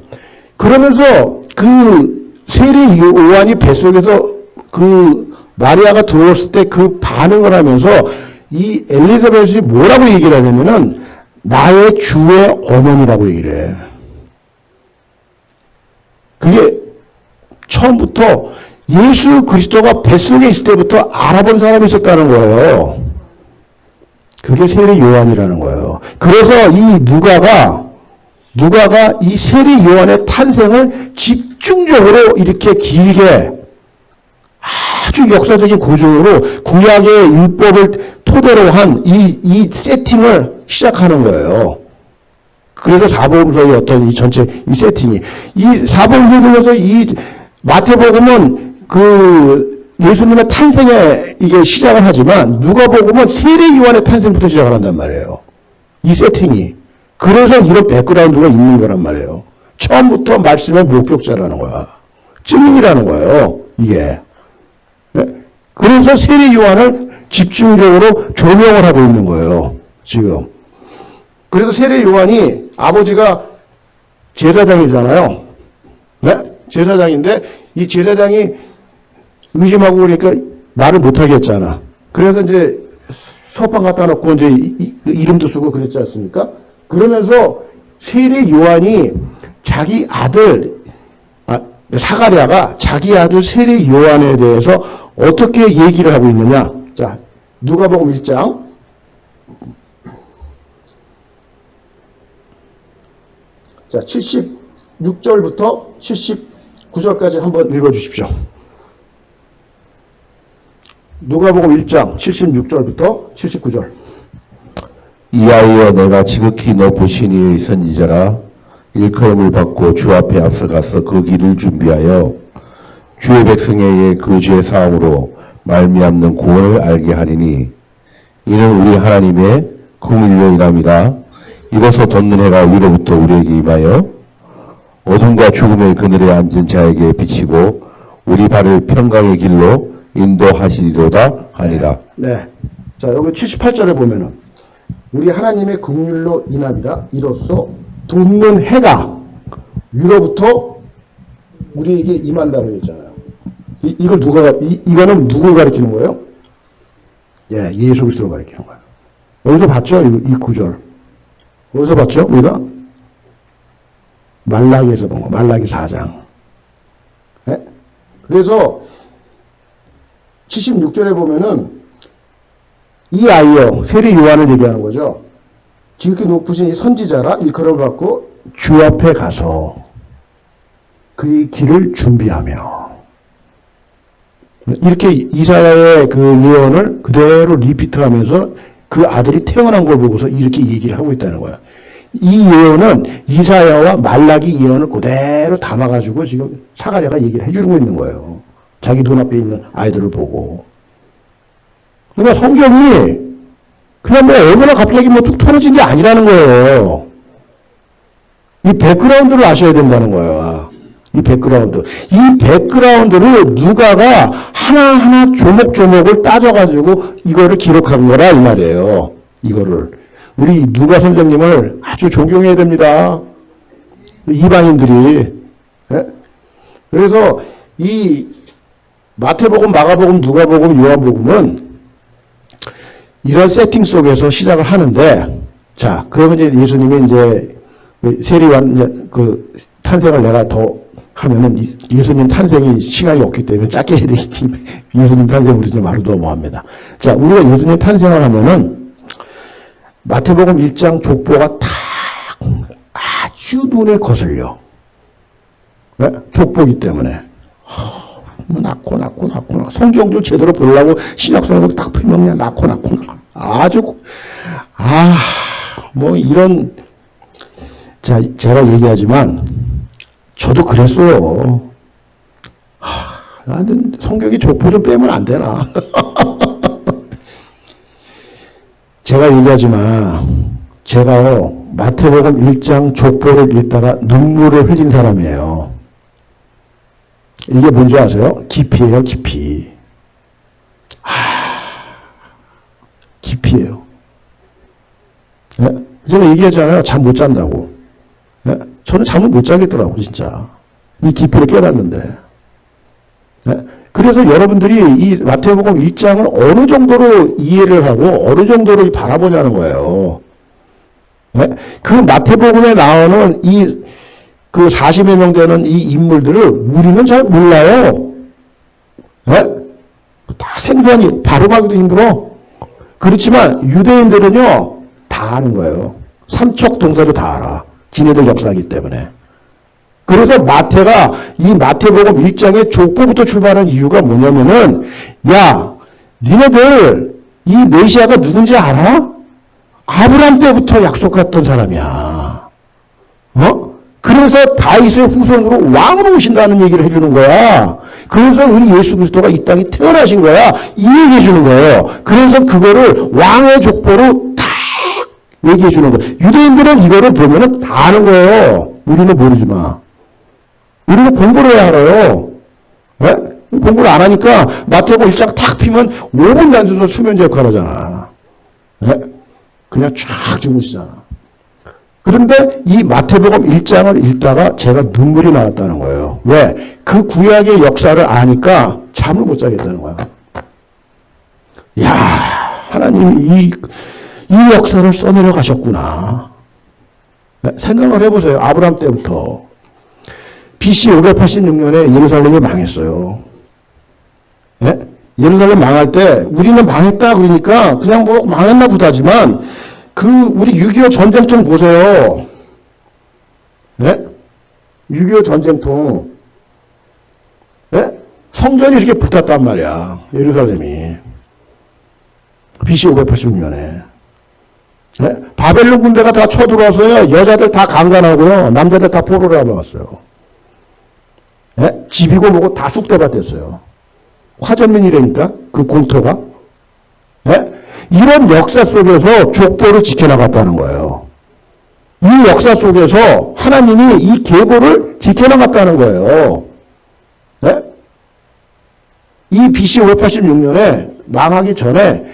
그러면서 그 세리 요한이 뱃속에서 그 마리아가 들어왔을 때 그 반응을 하면서 이 엘리사벳이 뭐라고 얘기를 하냐면은 나의 주의 어머니라고 얘기를 해. 그게 처음부터 예수 그리스도가 뱃속에 있을 때부터 알아본 사람이 있었다는 거예요. 그게 세리 요한이라는 거예요. 그래서 이 누가가 이 세리 요한의 탄생을 집중적으로 이렇게 길게 아주 역사적인 구조로 구약의 율법을 토대로 한 이 세팅을 시작하는 거예요. 그래서 사복음서의 어떤 이 전체 이 세팅이 이 사복음서 중에서 이 마태복음은 그 예수님의 탄생에 이게 시작을 하지만 누가복음은 세례 요한의 탄생부터 시작을 한단 말이에요. 이 세팅이. 그래서 이런 백그라운드가 있는 거란 말이에요. 처음부터 말씀의 목격자라는 거야. 증인이라는 거예요. 이게. 네? 그래서 세례 요한을 집중적으로 조명을 하고 있는 거예요. 지금. 그래서 세례 요한이 아버지가 제사장이잖아요. 네? 제사장인데 이 제사장이 의심하고 그러니까 말을 못하게 했잖아. 그래서 이제 서방 갖다 놓고 이제 이름도 쓰고 그랬지 않습니까? 그러면서 세례 요한이 자기 아들, 사가랴가 자기 아들 세례 요한에 대해서 어떻게 얘기를 하고 있느냐. 자, 누가복음 1장. 자, 76절부터 79절까지 한번 읽어주십시오. 누가복음 1장 76절부터 79절. 이하여 내가 지극히 높으신 이의 선지자라 일컬음을 받고 주 앞에 앞서가서 그 길을 준비하여 주의 백성에게 그 죄 사함으로 말미암는 구원을 알게 하리니 이는 우리 하나님의 긍휼로 인함이라. 이로써 돋는 해가 위로부터 우리에게 임하여 어둠과 죽음의 그늘에 앉은 자에게 비치고 우리 발을 평강의 길로 인도하시리로다 하니라. 네. 자, 여기 78절에 보면은 우리 하나님의 긍휼로 인함이라. 이로써 돋는 해가 위로부터 우리에게 임한다고 했잖아요. 이걸 이거는 누굴 가리키는 거예요? 예, 예수 그리스도를 가리키는 거예요. 어디서 봤죠? 이 구절. 어디서 봤죠? 우리가? 말라기에서 본 거. 말라기 4장. 예? 그래서 76절에 보면은 이 아이여, 세리 요한을 얘기하는 거죠. 지극히 높으신 이 선지자라 일컬음을 받고 주 앞에 가서 그의 길을 준비하며, 이렇게 이사야의 그 예언을 그대로 리피트하면서 그 아들이 태어난 걸 보고서 이렇게 얘기를 하고 있다는 거야. 이 예언은 이사야와 말라기 예언을 그대로 담아가지고 지금 사가랴가 얘기를 해주고 있는 거예요. 자기 눈앞에 있는 아이들을 보고. 그러니까 성경이 그냥 뭐 어머나 갑자기 뭐 툭 털어진 게 아니라는 거예요. 이 백그라운드를 아셔야 된다는 거예요. 이 백그라운드. 이 백그라운드를 누가가 하나하나 조목조목을 따져가지고 이거를 기록한 거라 이 말이에요. 이거를. 우리 누가 선생님을 아주 존경해야 됩니다. 이방인들이. 예? 그래서 이 마태복음, 마가복음, 누가복음, 요한복음은 이런 세팅 속에서 시작을 하는데, 자, 그러면 이제 예수님이 이제 세리완 이제 그 탄생을 내가 더 하면은 예수님 탄생이 시간이 없기 때문에 짧게 해야 되겠지. 예수님 탄생 우리 좀 말로 넘어갑니다. 자, 우리가 예수님 탄생을 하면은 마태복음 1장 족보가 딱 아주 눈에 거슬려. 네? 족보기 때문에. 낳고. 성경도 제대로 보려고 신약성경도 딱 펴면 그냥 낳고. 아주, 뭐 이런, 자, 제가 얘기하지만, 저도 그랬어요. 나는 성경이 족보 좀 빼면 안 되나. 제가 얘기하지만, 제가요, 마태복음 1장 족보를 읽다가 눈물을 흘린 사람이에요. 이게 뭔지 아세요? 깊이에요, 깊이. 깊이에요. 네? 제가 얘기했잖아요. 잠 못 잔다고. 네? 저는 잠을 못 자겠더라고, 진짜. 이 깊이를 깨닫는데. 네? 그래서 여러분들이 이 마태복음 1장을 어느 정도로 이해를 하고 어느 정도로 바라보냐는 거예요. 네? 그 마태복음에 나오는 그 40여 명 되는 이 인물들을 우리는 잘 몰라요. 네? 다 생소하니 발음하기도 힘들어. 그렇지만 유대인들은요, 다 아는 거예요. 삼척 동사도 다 알아. 지네들 역사이기 때문에. 그래서 마태가 이 마태복음 1장의 족보부터 출발한 이유가 뭐냐면은, 야, 니네들 이 메시아가 누군지 알아? 아브라함 때부터 약속했던 사람이야. 그래서 다윗의 후손으로 왕으로 오신다는 얘기를 해주는 거야. 그래서 우리 예수 그리스도가 이 땅에 태어나신 거야. 이 얘기해 주는 거예요. 그래서 그거를 왕의 족보로 다 얘기해 주는 거예요. 유대인들은 이거를 보면은 다 아는 거예요. 우리는 모르지만. 우리는 공부를 해야 알아요. 네? 공부를 안 하니까 마태복음 1장 탁 피면 5분 단순서 수면제 역할 하잖아. 네? 그냥 쫙 주무시잖아. 그런데 이 마태복음 1장을 읽다가 제가 눈물이 나왔다는 거예요. 왜? 그 구약의 역사를 아니까 잠을 못 자겠다는 거야. 야, 하나님이 이 역사를 써내려 가셨구나. 네? 생각을 해보세요. 아브라함 때부터. BC 586년에 예루살렘이 망했어요. 네? 예루살렘 망할 때 우리는 망했다 그러니까 그냥 뭐 망했나 보다지만 우리 6.25 전쟁통 보세요. 네? 6.25 전쟁통. 네? 성전이 이렇게 붙었단 말이야. 예루살렘이. BC 586년에. 네? 바벨론 군대가 다 쳐들어와서요. 여자들 다 강간하고요. 남자들 다 포로를 잡아왔어요. 네? 집이고 뭐고 다 쑥대밭 됐어요. 화전민이라니까 그 공터가. 네? 이런 역사 속에서 족보를 지켜나갔다는 거예요. 이 역사 속에서 하나님이 이 계보를 지켜나갔다는 거예요. 네? 이 BC 586년에 망하기 전에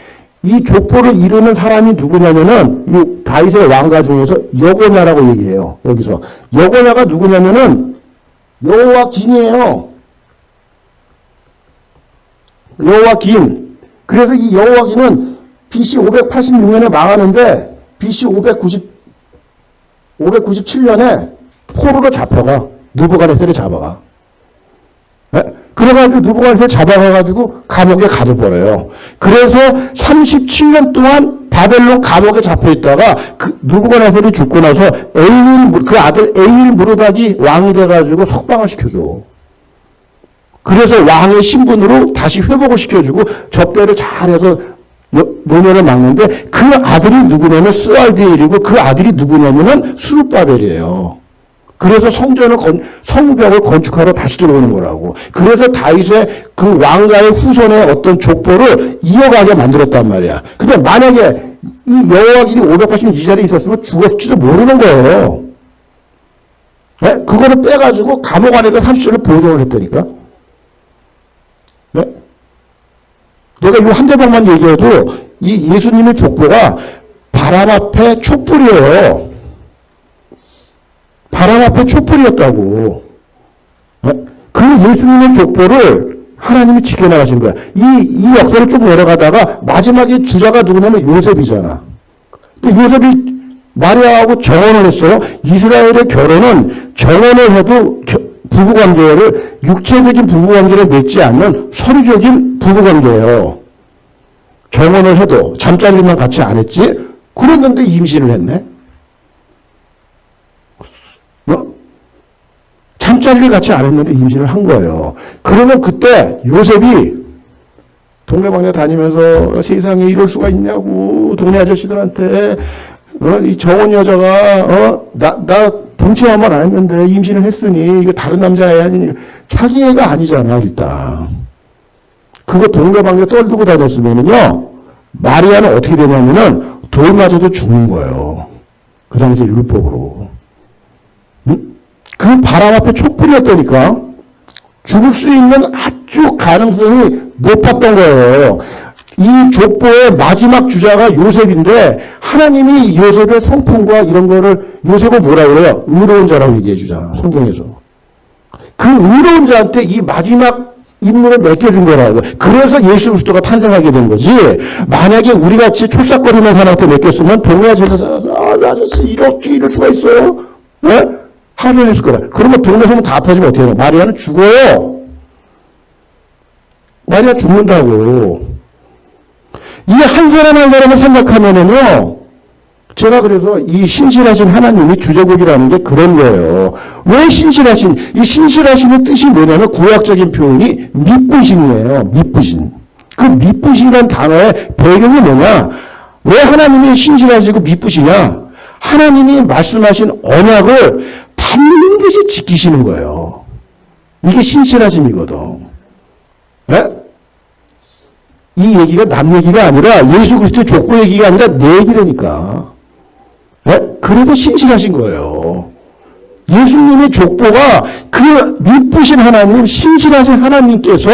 이 족보를 이루는 사람이 누구냐면은 이 다윗의 왕가 중에서 여고냐라고 얘기해요. 여기서 여고냐가 누구냐면은 여호와긴이에요. 여호와긴. 그래서 이 여호와긴은 BC 586년에 망하는데 BC 597년에 포로로 잡혀가. 느부갓네살이 잡아가. 네? 그래가지고 느부갓네살 잡아가가지고 감옥에 가둬버려요. 그래서 37년 동안 바벨론 감옥에 잡혀있다가 느부갓네살이 죽고 나서 그 아들 에일 무르닥이 왕이 돼가지고 석방을 시켜줘. 그래서 왕의 신분으로 다시 회복을 시켜주고 접대를 잘해서 노년을 막는데 그 아들이 누구냐면 스알디엘이고 그 아들이 누구냐면은 수룹바벨이에요. 그래서 성벽을 건축하러 다시 들어오는 거라고. 그래서 다윗의 그 왕가의 후손의 어떤 족보를 이어가게 만들었단 말이야. 근데 만약에 이 여호와긴이 582자리에 있었으면 죽었을지도 모르는 거예요. 네? 그거를 빼가지고 감옥 안에다 30절을 보존을 했다니까. 네? 내가 이 한 대목만 얘기해도 이 예수님의 족보가 바람 앞에 촛불이에요. 바람 앞에 촛불이었다고. 네? 그 예수님의 족보를 하나님이 지켜나가신 거야. 이 역사를 쭉 내려가다가 마지막에 주자가 누구냐면 요셉이잖아. 근데 요셉이 마리아하고 정혼을 했어요. 이스라엘의 결혼은 정혼을 해도 부부관계를 육체적인 부부관계를 맺지 않는 서류적인 부부관계예요. 정혼을 해도 잠자리만 같이 안 했지. 그랬는데 임신을 했네. 잠자리를 같이 안 했는데 임신을 한 거예요. 그러면 그때 요셉이 동네방네 다니면서 세상에 이럴 수가 있냐고 동네 아저씨들한테 이 정혼 여자가 나 동치만 안 했는데 임신을 했으니 이거 다른 남자애 아니니 자기 애가 아니잖아 일단. 그거 동네방네 떨두고 다녔으면은요 마리아는 어떻게 되냐면은 돌 맞아도 죽는 거예요. 그 당시 율법으로. 응? 그 바람 앞에 촛불이었다니까. 죽을 수 있는 아주 가능성이 높았던 거예요. 이 족보의 마지막 주자가 요셉인데 하나님이 요셉의 성품과 이런 거를 요셉을 뭐라 그래요? 의로운 자라고 얘기해 주잖아. 성경에서. 그 의로운 자한테 이 마지막 임무를 맡겨준 거라고. 그래서 예수 그리스도가 탄생하게 된 거지. 만약에 우리같이 촐싹거리는 사람한테 맡겼으면 동네 제사장 아저씨 이럴 수가 있어요? 네? 하루에 했을 거라. 그러면 동네 소문 다 퍼지면 어떻게 해요? 마리아는 죽어요. 마리아 죽는다고. 이 한 사람 한 사람을 생각하면은요, 제가 그래서 이 신실하신 하나님이 주제곡이라는 게 그런 거예요. 왜 이 신실하신의 뜻이 뭐냐면 구약적인 표현이 미쁘신이에요. 미쁘신. 그 미쁘신이라는 단어의 배경이 뭐냐? 왜 하나님이 신실하시고 미쁘시냐? 하나님이 말씀하신 언약을 반드시 지키시는 거예요. 이게 신실하심이거든. 네? 이 얘기가 남 얘기가 아니라 예수 그리스도의 족보 얘기가 아니라 내 얘기라니까. 네? 그래도 신실하신 거예요. 예수님의 족보가 그 미쁘신 하나님, 신실하신 하나님께서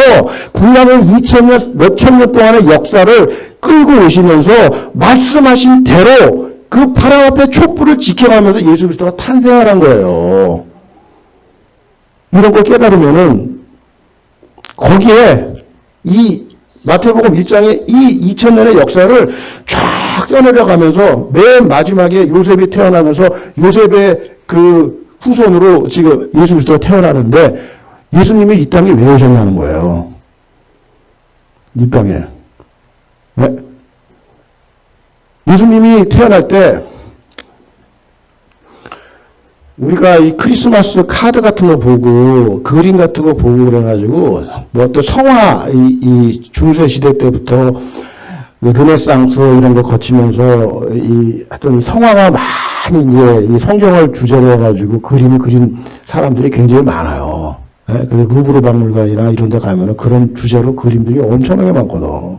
구약의 2000년, 몇천 년 동안의 역사를 끌고 오시면서 말씀하신 대로 그 바람 앞에 촛불을 지켜가면서 예수 그리스도가 탄생을 한 거예요. 이런 걸 깨달으면은 거기에 이 마태복음 1장에 이 2000년의 역사를 쫙 써내려가면서 맨 마지막에 요셉이 태어나면서 요셉의 그 후손으로 지금 예수 그리스도가 태어나는데 예수님이 이 땅에 왜 오셨냐는 거예요. 이 땅에. 네? 예수님이 태어날 때 우리가 이 크리스마스 카드 같은 거 보고 그림 같은 거 보고 그래가지고 뭐 또 성화 이 중세 시대 때부터 르네상스 이런 거 거치면서 이 하여튼 성화가 많이 이제 이 성경을 주제로 해가지고 그림을 그린 사람들이 굉장히 많아요. 네? 그래서 루브르 박물관이나 이런 데 가면은 그런 주제로 그림들이 엄청나게 많거든.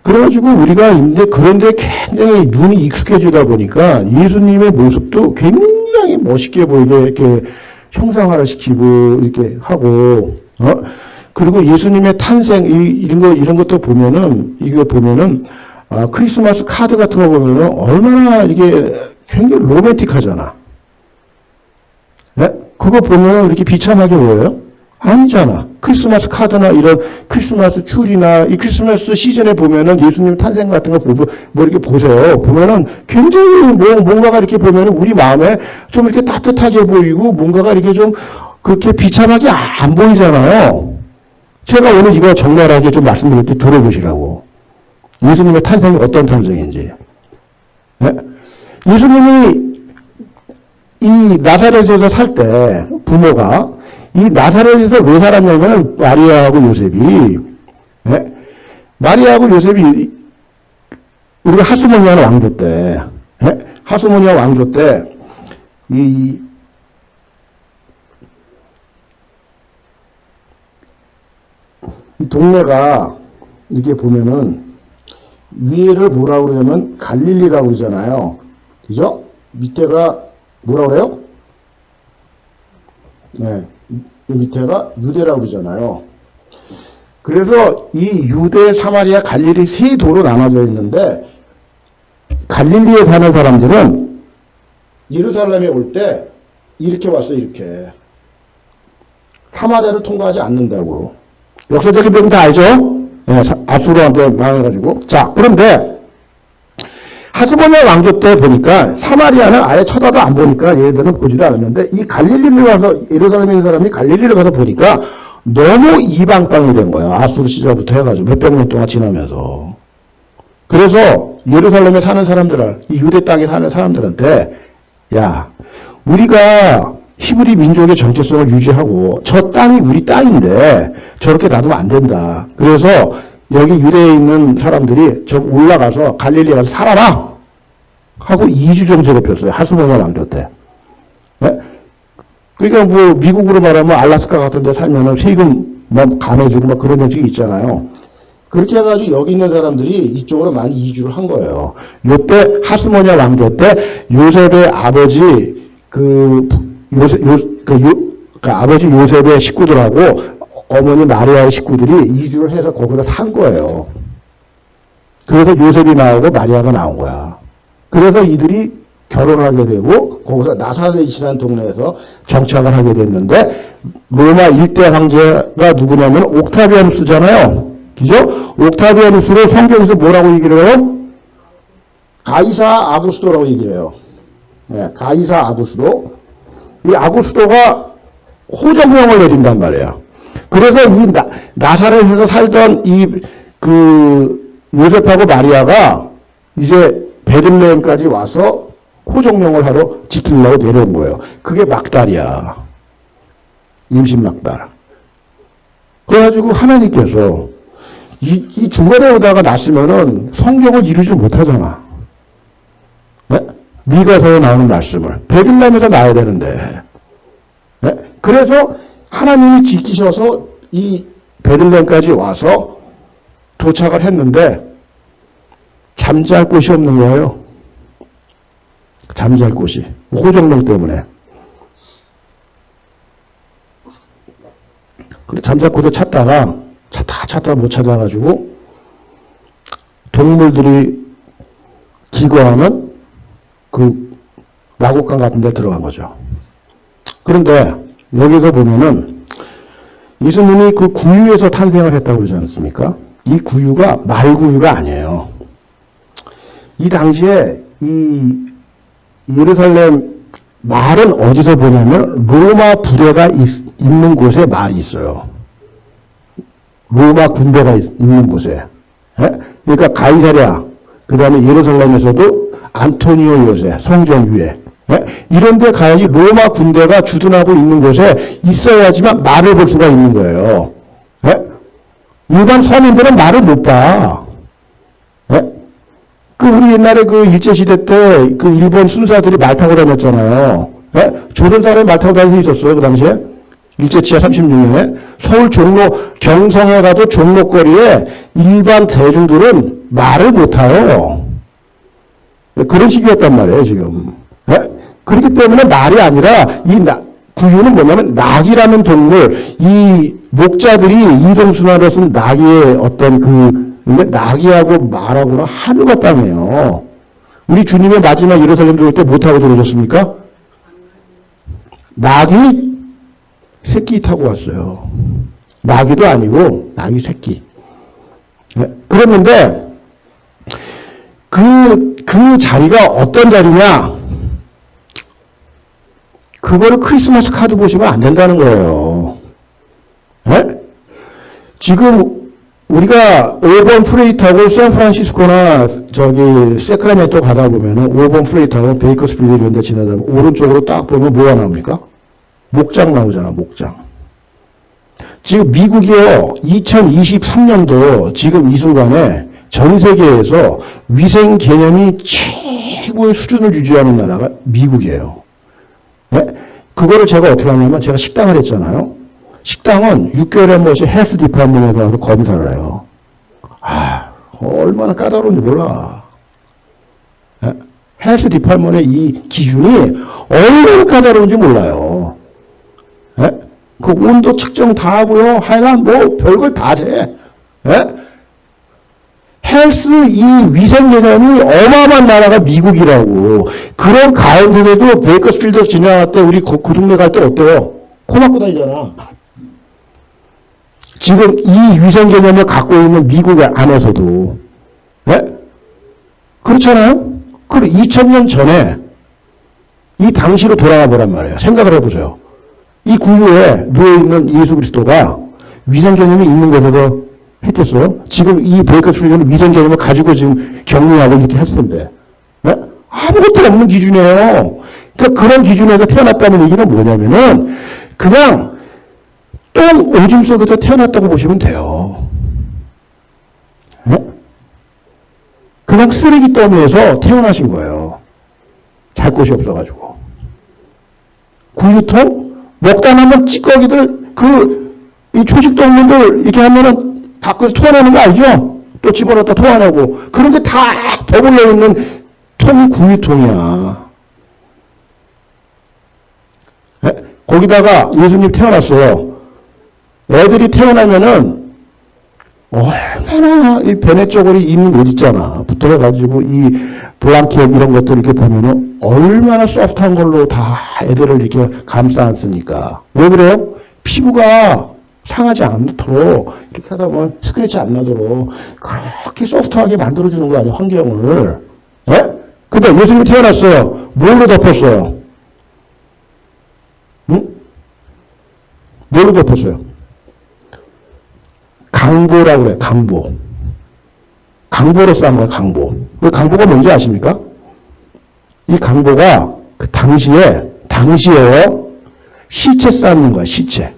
그래가지고 우리가 이제 그런데 굉장히 눈이 익숙해지다 보니까 예수님의 모습도 굉장히 멋있게 보이게 이렇게 형상화를 시키고 이렇게 하고, 그리고 예수님의 탄생, 이런 것도 보면은, 이거 보면은, 크리스마스 카드 같은 거 보면은 얼마나 이게 굉장히 로맨틱하잖아. 네? 그거 보면 이렇게 비참하게 보여요? 아니잖아. 크리스마스 카드나 이런 크리스마스 추리나 이 크리스마스 시즌에 보면은 예수님 탄생 같은 거 보고 뭐 이렇게 보세요. 보면은 굉장히 뭔가가 이렇게 보면은 우리 마음에 좀 이렇게 따뜻하게 보이고 뭔가가 이렇게 좀 그렇게 비참하게 안 보이잖아요. 제가 오늘 이거 적나라하게 좀 말씀드릴 때 들어보시라고. 예수님의 탄생이 어떤 탄생인지. 네? 예수님이 이 나사렛에서 살 때 부모가 이 나사렛에서 왜 살았냐면 마리아하고 요셉이 네? 마리아하고 요셉이 우리가 하스모니아 왕조 때 네? 하스모니아 왕조 때 이 동네가 이렇게 보면은 위에를 뭐라고 그러냐면 갈릴리라고 그러잖아요. 그죠? 밑에가 뭐라고 그래요? 네. 이 밑에가 유대라고 그러잖아요. 그래서 이 유대, 사마리아, 갈릴리 세 도로 나눠져 있는데 갈릴리에 사는 사람들은 예루살렘에 올 때 이렇게 왔어, 이렇게. 사마리아를 통과하지 않는다고. 역사적인 부분 다 알죠? 네, 아수르한테 망해가지고. 자, 그런데 하스모니아 왕조 때 보니까 사마리아는 아예 쳐다도 안 보니까 얘네들은 보지도 않았는데 이 갈릴리를 가서 예루살렘에 있는 사람이 갈릴리를 가서 보니까 너무 이방 땅이 된 거야. 아수르 시절부터 해가지고 몇백 년 동안 지나면서. 그래서 예루살렘에 사는 사람들, 이 유대 땅에 사는 사람들한테 야, 우리가 히브리 민족의 정체성을 유지하고 저 땅이 우리 땅인데 저렇게 놔두면 안 된다. 그래서 여기 유대에 있는 사람들이 저 올라가서 갈릴리에 가서 살아라 하고 2주 정도 괴롭혔어요. 하스모니아 왕조 때. 네? 그러니까 뭐 미국으로 말하면 알라스카 같은 데 살면은 세금 뭐 감해주고 막 그런 정책이 있잖아요. 그렇게 해가지고 여기 있는 사람들이 이쪽으로 많이 이주를 한 거예요. 요때 하스모니아 왕조 때 요셉의 아버지 아버지 요셉의 식구들하고 어머니 마리아의 식구들이 이주를 해서 거기서 산 거예요. 그래서 요셉이 나오고 마리아가 나온 거야. 그래서 이들이 결혼하게 되고 거기서 나사렛이라는 동네에서 정착을 하게 됐는데 로마 1대 황제가 누구냐면 옥타비아누스잖아요. 그죠? 옥타비아누스를 성경에서 뭐라고 얘기를 해요? 가이사 아구스도라고 얘기를 해요. 네, 가이사 아구스도. 이 아구스도가 호정령을 내린단 말이에요. 그래서 이 나사렛에서 살던 요셉하고 마리아가 이제 베들레헴까지 와서 호정령을 하러 지키려고 내려온 거예요. 그게 막달이야. 임신 막달. 그래가지고 하나님께서 이 중간에 오다가 났으면은 성경을 이루지 못하잖아. 네? 미가서에 나오는 말씀을 베들레헴에서 나야 되는데. 네? 그래서 하나님이 지키셔서 이 베들레헴까지 와서 도착을 했는데 잠잘 곳이 없는 거예요. 잠잘 곳이. 호정령 때문에. 그래 잠잘 곳을 찾다가 찾다가 못 찾아가지고 동물들이 기거하는 그 마곡간 같은 데 들어간 거죠. 그런데 여기서 보면은 예수님이 그 구유에서 탄생을 했다고 그러지 않습니까? 이 구유가 말구유가 아니에요. 이 당시에 이 예루살렘 말은 어디서 보냐면 로마 부대가 있는 곳에 말이 있어요. 로마 군대가 있는 곳에. 예? 그러니까 가이사랴, 그 다음에 예루살렘에서도 안토니오 요새, 성전 위에. 예? 이런 데 가야지 로마 군대가 주둔하고 있는 곳에 있어야지만 말을 볼 수가 있는 거예요. 예? 일반 서민들은 말을 못 봐. 예? 우리 옛날에 일제시대 때 일본 순사들이 말 타고 다녔잖아요. 예? 조선 사람이 말 타고 다닐 수 있었어요, 그 당시에. 일제치하 36년에. 서울 경성에 가도 종로거리에 일반 대중들은 말을 못 타요. 그런 식이었단 말이에요, 지금. 예? 그렇기 때문에 말이 아니라, 구유는 뭐냐면, 낙이라는 동물, 이 목자들이 이동순환으로 쓴 낙의 어떤 낙이하고 말하고는 하늘과 땅이에요. 우리 주님의 마지막 예루살렘 들어올 때 못 타고 들어오셨습니까? 낙이 새끼 타고 왔어요. 나귀도 아니고 나귀 새끼. 네? 그랬는데 그 자리가 어떤 자리냐? 그거를 크리스마스 카드 보시면 안 된다는 거예요. 네? 지금 우리가 5번 프레이트하고 샌프란시스코나 저기 세크라멘토 가다 보면은 5번 프레이트하고 베이커스필드 이런 데 지나다 보면 오른쪽으로 딱 보면 뭐가 나옵니까? 목장 나오잖아, 목장. 지금 미국이요, 2023년도 지금 이 순간에 전 세계에서 위생 개념이 최고의 수준을 유지하는 나라가 미국이에요. 네? 그거를 제가 어떻게 하냐면 제가 식당을 했잖아요. 식당은 6개월에 한 번씩 헬스 디파트먼트에 가서 검사를 해요. 아, 얼마나 까다로운지 몰라. 네? 헬스 디파트먼트의 이 기준이 얼마나 까다로운지 몰라요. 네? 그 온도 측정 다 하고요. 하여간 뭐 별걸 다 재. 네? 헬스 이 위생 개념이 어마어마한 나라가 미국이라고. 그런 가운데에도 베이커스필드 지나갈 때 우리 그 동네 갈 때 어때요? 코 막고 다니잖아. 지금 이 위생 개념을 갖고 있는 미국 안에서도. 네? 그렇잖아요? 그럼 2000년 전에 이 당시로 돌아가 보란 말이에요. 생각을 해보세요. 이 구유에 누워있는 예수 그리스도가 위생 개념이 있는 것에도 했겠어요? 지금 이 베이커스필드는 위생 개념을 가지고 지금 격리하고 이렇게 했을 텐데. 네? 아무것도 없는 기준이에요. 그러니까 그런 기준에서 태어났다는 얘기는 뭐냐면은 그냥 똥 오줌 속에서 태어났다고 보시면 돼요. 네? 그냥 쓰레기 더미에서 태어나신 거예요. 잘 곳이 없어가지고. 구유통? 먹다 남은 찌꺼기들, 이 초식동물들 이렇게 하면은 밖으로 토해내는 거 알죠? 또 집어넣었다 토해내고. 그런 게 다 버블러 있는 통이 구유통이야. 네? 거기다가 예수님 태어났어요. 애들이 태어나면은 얼마나 이 베네 쪼고리 입는 옷 있잖아. 붙어가지고 이 블랑켓 이런 것들 이렇게 보면은 얼마나 소프트한 걸로 다 애들을 이렇게 감싸 안습니까? 왜 그래요? 피부가 상하지 않도록 이렇게 하다 보면 스크래치 안 나도록 그렇게 소프트하게 만들어주는 거 아니에요? 환경을. 예? 근데 예수님이 태어났어요. 뭘로 덮었어요? 응? 뭘로 덮었어요? 강보라고 그래, 강보. 강보로 싼 거야, 강보. 그 강보가 뭔지 아십니까? 이 강보가 그 당시에요, 시체 쌓는 거야, 시체.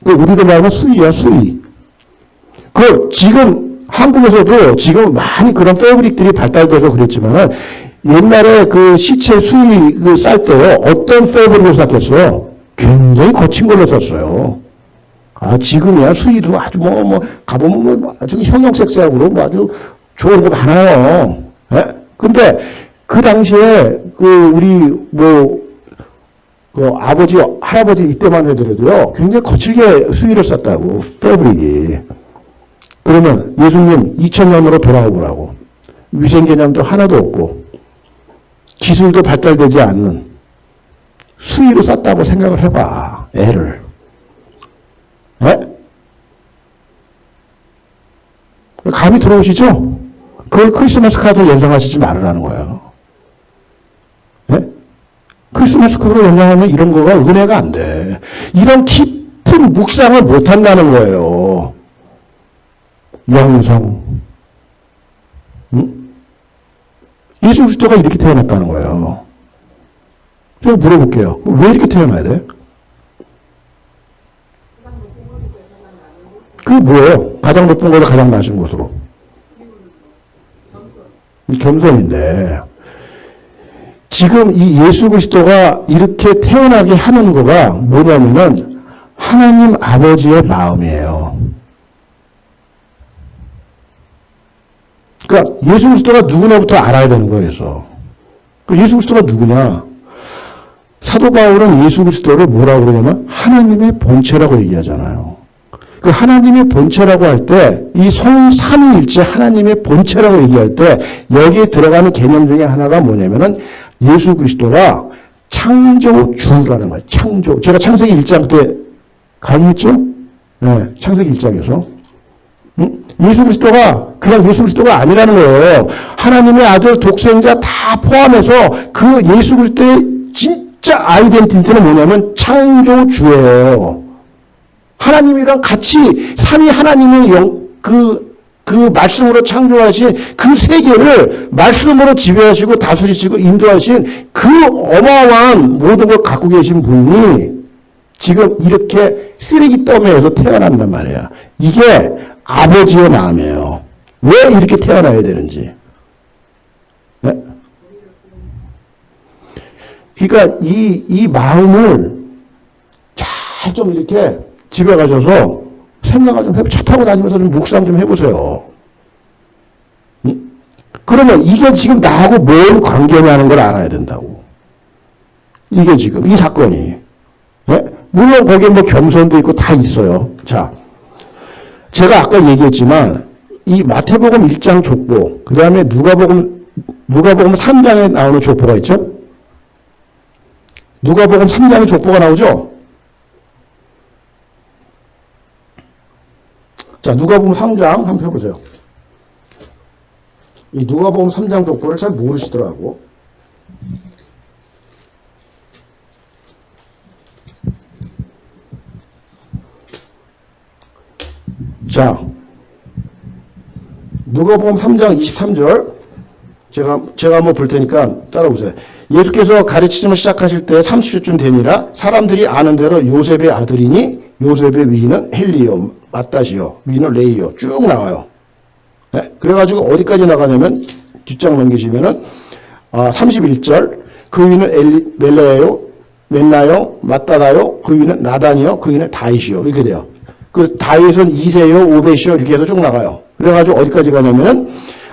그 우리들 말하면 수의야, 수의. 지금 한국에서도 지금 많이 그런 패브릭들이 발달돼서 그랬지만은 옛날에 그 시체 수의 쌀 때요, 어떤 패브릭을 쌌겠어요? 굉장히 거친 걸로 썼어요. 아, 지금이야, 수의도 아주 가보면 아주 형형색색으로 아주 좋은 거 많아요. 예? 근데, 그 당시에, 아버지, 할아버지 이때만 해더라도요, 굉장히 거칠게 수의를 썼다고, 패브릭이. 그러면 예수님 2000년으로 돌아오라고. 위생 개념도 하나도 없고, 기술도 발달되지 않는 수의로 쌌다고 생각을 해봐, 애를. 네? 감이 들어오시죠? 그걸 크리스마스 카드로 연상하시지 말으라는 거예요. 네? 크리스마스 카드로 연상하면 이런 거가 은혜가 안 돼. 이런 깊은 묵상을 못 한다는 거예요. 영성. 응? 예수 그리스도가 이렇게 태어났다는 거예요. 제가 물어볼게요. 왜 이렇게 태어나야 돼? 그게 뭐예요? 가장 높은 것을 가장 낮은 곳으로. 겸손인데, 지금 이 예수 그리스도가 이렇게 태어나게 하는 거가 뭐냐면은, 하나님 아버지의 마음이에요. 그러니까 예수 그리스도가 누구냐부터 알아야 되는 거예요, 그래서. 예수 그리스도가 누구냐? 사도 바울은 예수 그리스도를 뭐라고 그러냐면, 하나님의 본체라고 얘기하잖아요. 그 하나님의 본체라고 할 때, 이 성삼위일체 하나님의 본체라고 얘기할 때, 여기에 들어가는 개념 중에 하나가 뭐냐면은, 예수 그리스도가 창조주라는 거예요. 창조. 제가 창세기 1장 때 가능했죠? 네, 창세기 1장에서. 예수 그리스도가 그냥 예수 그리스도가 아니라는 거예요. 하나님의 아들 독생자 다 포함해서 그 예수 그리스도의 진짜 아이덴티티는 뭐냐면 창조주예요. 하나님이랑 같이 삼위 하나님의 그 말씀으로 창조하신 그 세계를 말씀으로 지배하시고 다스리시고 인도하신 그 어마어마한 모든 걸 갖고 계신 분이 지금 이렇게 쓰레기 더미에서 태어난단 말이야. 이게 아버지의 마음이에요. 왜 이렇게 태어나야 되는지. 네? 그러니까 이 마음을 잘 좀 이렇게 집에 가셔서 생각을 좀 차 타고 다니면서 좀 묵상 좀 해보세요. 응? 그러면 이게 지금 나하고 뭔 관계냐는 걸 알아야 된다고. 이게 지금 이 사건이. 네? 물론 거기에 뭐 겸손도 있고 다 있어요. 자, 제가 아까 얘기했지만 이 마태복음 1장 족보, 그 다음에 누가복음 3장에 나오는 족보가 있죠. 누가복음 3장에 족보가 나오죠. 자, 누가복음 3장 한번 펴보세요. 이 누가복음 3장 족보를 잘 모르시더라고. 자, 누가복음 3장 23절 제가 한번 볼 테니까 따라오세요. 예수께서 가르치심을 시작하실 때 30세쯤 되니라 사람들이 아는 대로 요셉의 아들이니 요셉의 위인은 헬리요, 마따시요, 위인은 레이요 쭉 나와요. 네? 그래가지고 어디까지 나가냐면 뒷장 넘기시면은 31절 그 위는 멜레요, 멘나요, 마따다요, 그 위는 나단이요, 그 위는 다윗이요 이렇게 돼요. 그 다윗은 이세요, 오벳이요 이렇게 해서 쭉 나가요. 그래가지고 어디까지 가냐면은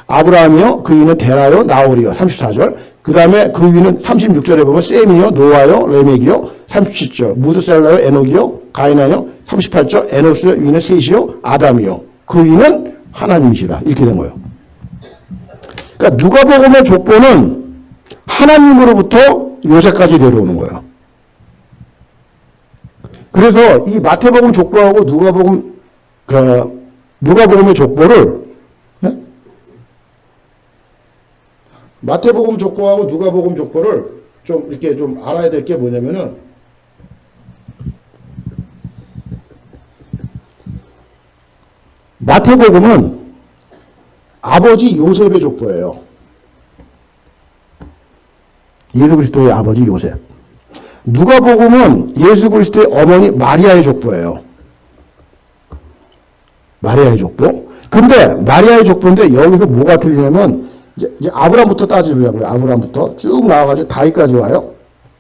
아브라함이요, 그 위는 데라요, 나홀이요 34절. 그 다음에 그 위는 36절에 보면 셈이요, 노아요, 레멕이요 37절. 무드셀라요, 에녹이요, 가이나요 38절. 에노스요, 위는 셋이요, 아담이요. 그 위는 하나님이시라 이렇게 된 거예요. 그러니까 누가복음의 족보는 하나님으로부터 요새까지 내려오는 거예요. 그래서 이 마태복음 족보하고 누가복음의 족보를 마태복음 족보하고 누가복음 족보를 좀 이렇게 좀 알아야 될 게 뭐냐면은 마태복음은 아버지 요셉의 족보예요. 예수 그리스도의 아버지 요셉. 누가복음은 예수 그리스도의 어머니 마리아의 족보예요. 마리아의 족보. 근데 마리아의 족보인데 여기서 뭐가 틀리냐면 이제 아브라함부터 따지려고요. 아브라함부터 쭉 나와가지고 다윗까지 와요.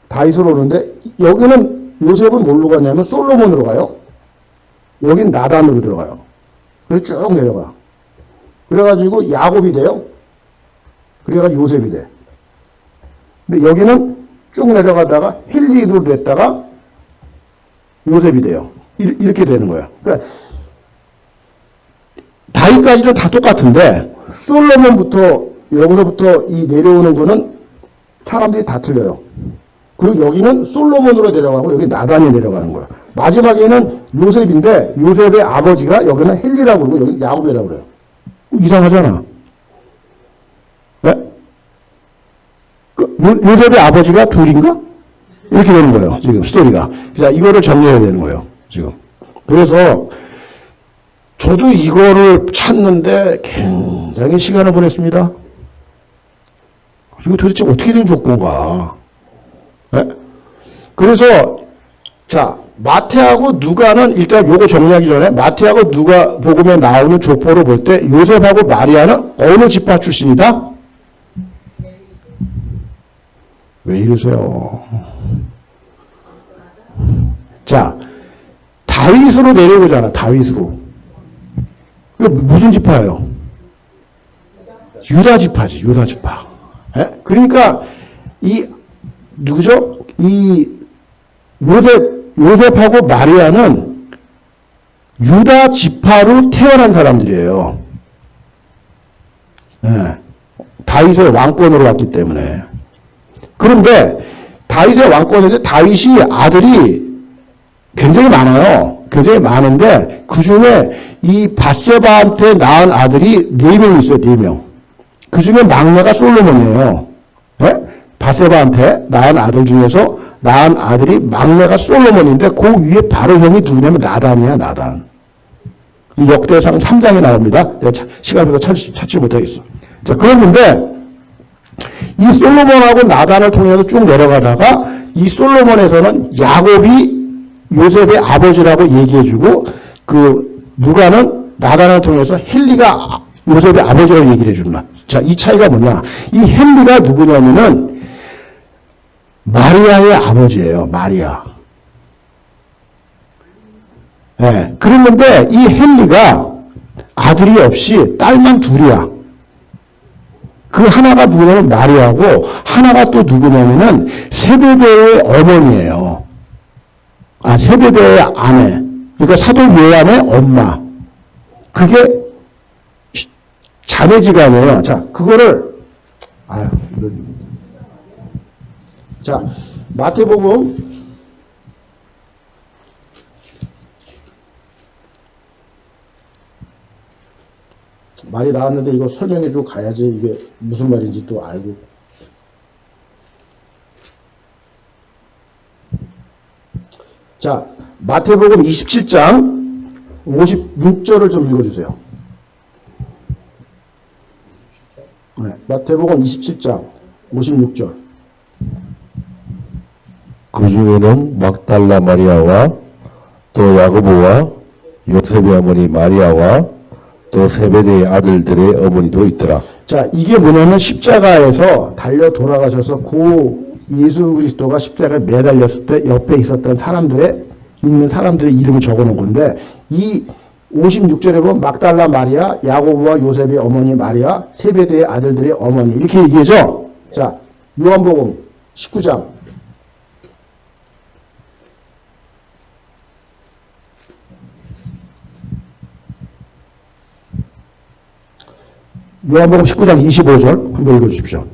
다윗으로 오는데 여기는 요셉은 뭘로 가냐면 솔로몬으로 가요. 여긴 나단으로 들어가요. 그래서 쭉 내려가. 그래가지고 야곱이 돼요. 그래가지고 요셉이 돼. 근데 여기는 쭉 내려가다가 힐리로 됐다가 요셉이 돼요. 이렇게 되는 거예요. 그러니까 다윗까지는 다 똑같은데 솔로몬부터 여기서부터 이 내려오는 거는 사람들이 다 틀려요. 그리고 여기는 솔로몬으로 내려가고 여기 나단이 내려가는 거예요. 마지막에는 요셉인데 요셉의 아버지가 여기는 헬리라고 그러고 여기는 야곱이라고 그래요. 이상하잖아. 네? 요셉의 아버지가 둘인가? 이렇게 되는 거예요. 지금 스토리가. 자, 이거를 정리해야 되는 거예요. 지금. 그래서 저도 이거를 찾는데 굉장히 시간을 보냈습니다. 이거 도대체 어떻게 된 족보인가? 네? 그래서 자, 마태하고 누가는 일단 요거 정리하기 전에 마태하고 누가복음에 나오는 족보를 볼 때 요셉하고 마리아는 어느 지파 출신이다? 왜 이러세요? 자, 다윗으로 내려오잖아. 다윗으로. 이거 무슨 지파예요? 유다 지파지. 유다 지파. 예? 그러니까 이 누구죠? 이 요셉하고 마리아는 유다 지파로 태어난 사람들이에요. 예. 다윗의 왕권으로 왔기 때문에. 그런데 다윗의 왕권인데 다윗이 아들이 굉장히 많아요. 굉장히 많은데 그 중에 이 밧세바한테 낳은 아들이 4명 있어요. 4명. 그 중에 막내가 솔로몬이에요. 네? 밧세바한테 낳은 아들 중에서 낳은 아들이 막내가 솔로몬인데 그 위에 바로 형이 누구냐면 나단이야. 나단. 이 역대상 3장에 나옵니다. 내가 시간에서 찾지 못하겠어. 자, 그랬는데 이 솔로몬하고 나단을 통해서 쭉 내려가다가 이 솔로몬에서는 야곱이 요셉의 아버지라고 얘기해주고 그 누가는 나단을 통해서 헨리가 요셉의 아버지라고 얘기를 해준다. 자, 이 차이가 뭐냐? 이 헨리가 누구냐면은 마리아의 아버지예요. 마리아. 네, 그랬는데 이 헨리가 아들이 없이 딸만 둘이야. 그 하나가 누구냐면 마리아고 하나가 또 누구냐면은 세베대의 어머니예요. 아, 세베대의 아내. 그러니까 사도 요한의 엄마. 그게 자매지간이에요. 자, 그거를 자, 마태복음 말이 나왔는데 이거 설명해주고 가야지 이게 무슨 말인지 또 알고. 자, 마태복음 27장 56절을 좀 읽어주세요. 네, 마태복음 27장 56절. 그 중에는 막달라 마리아와 또 야고보와 요셉의 어머니 마리아와 또 세베대의 아들들의 어머니도 있더라. 자, 이게 뭐냐면 십자가에서 달려 돌아가셔서 고 예수 그리스도가 십자가에 매달렸을 때 옆에 있었던 있는 사람들의 이름을 적어 놓은 건데 이 56절에 보면 막달라 마리아, 야고보와 요셉의 어머니 마리아, 세베대의 아들들의 어머니 이렇게 얘기하죠. 자, 요한복음 19장 요한복음 19장 25절 한번 읽어주십시오.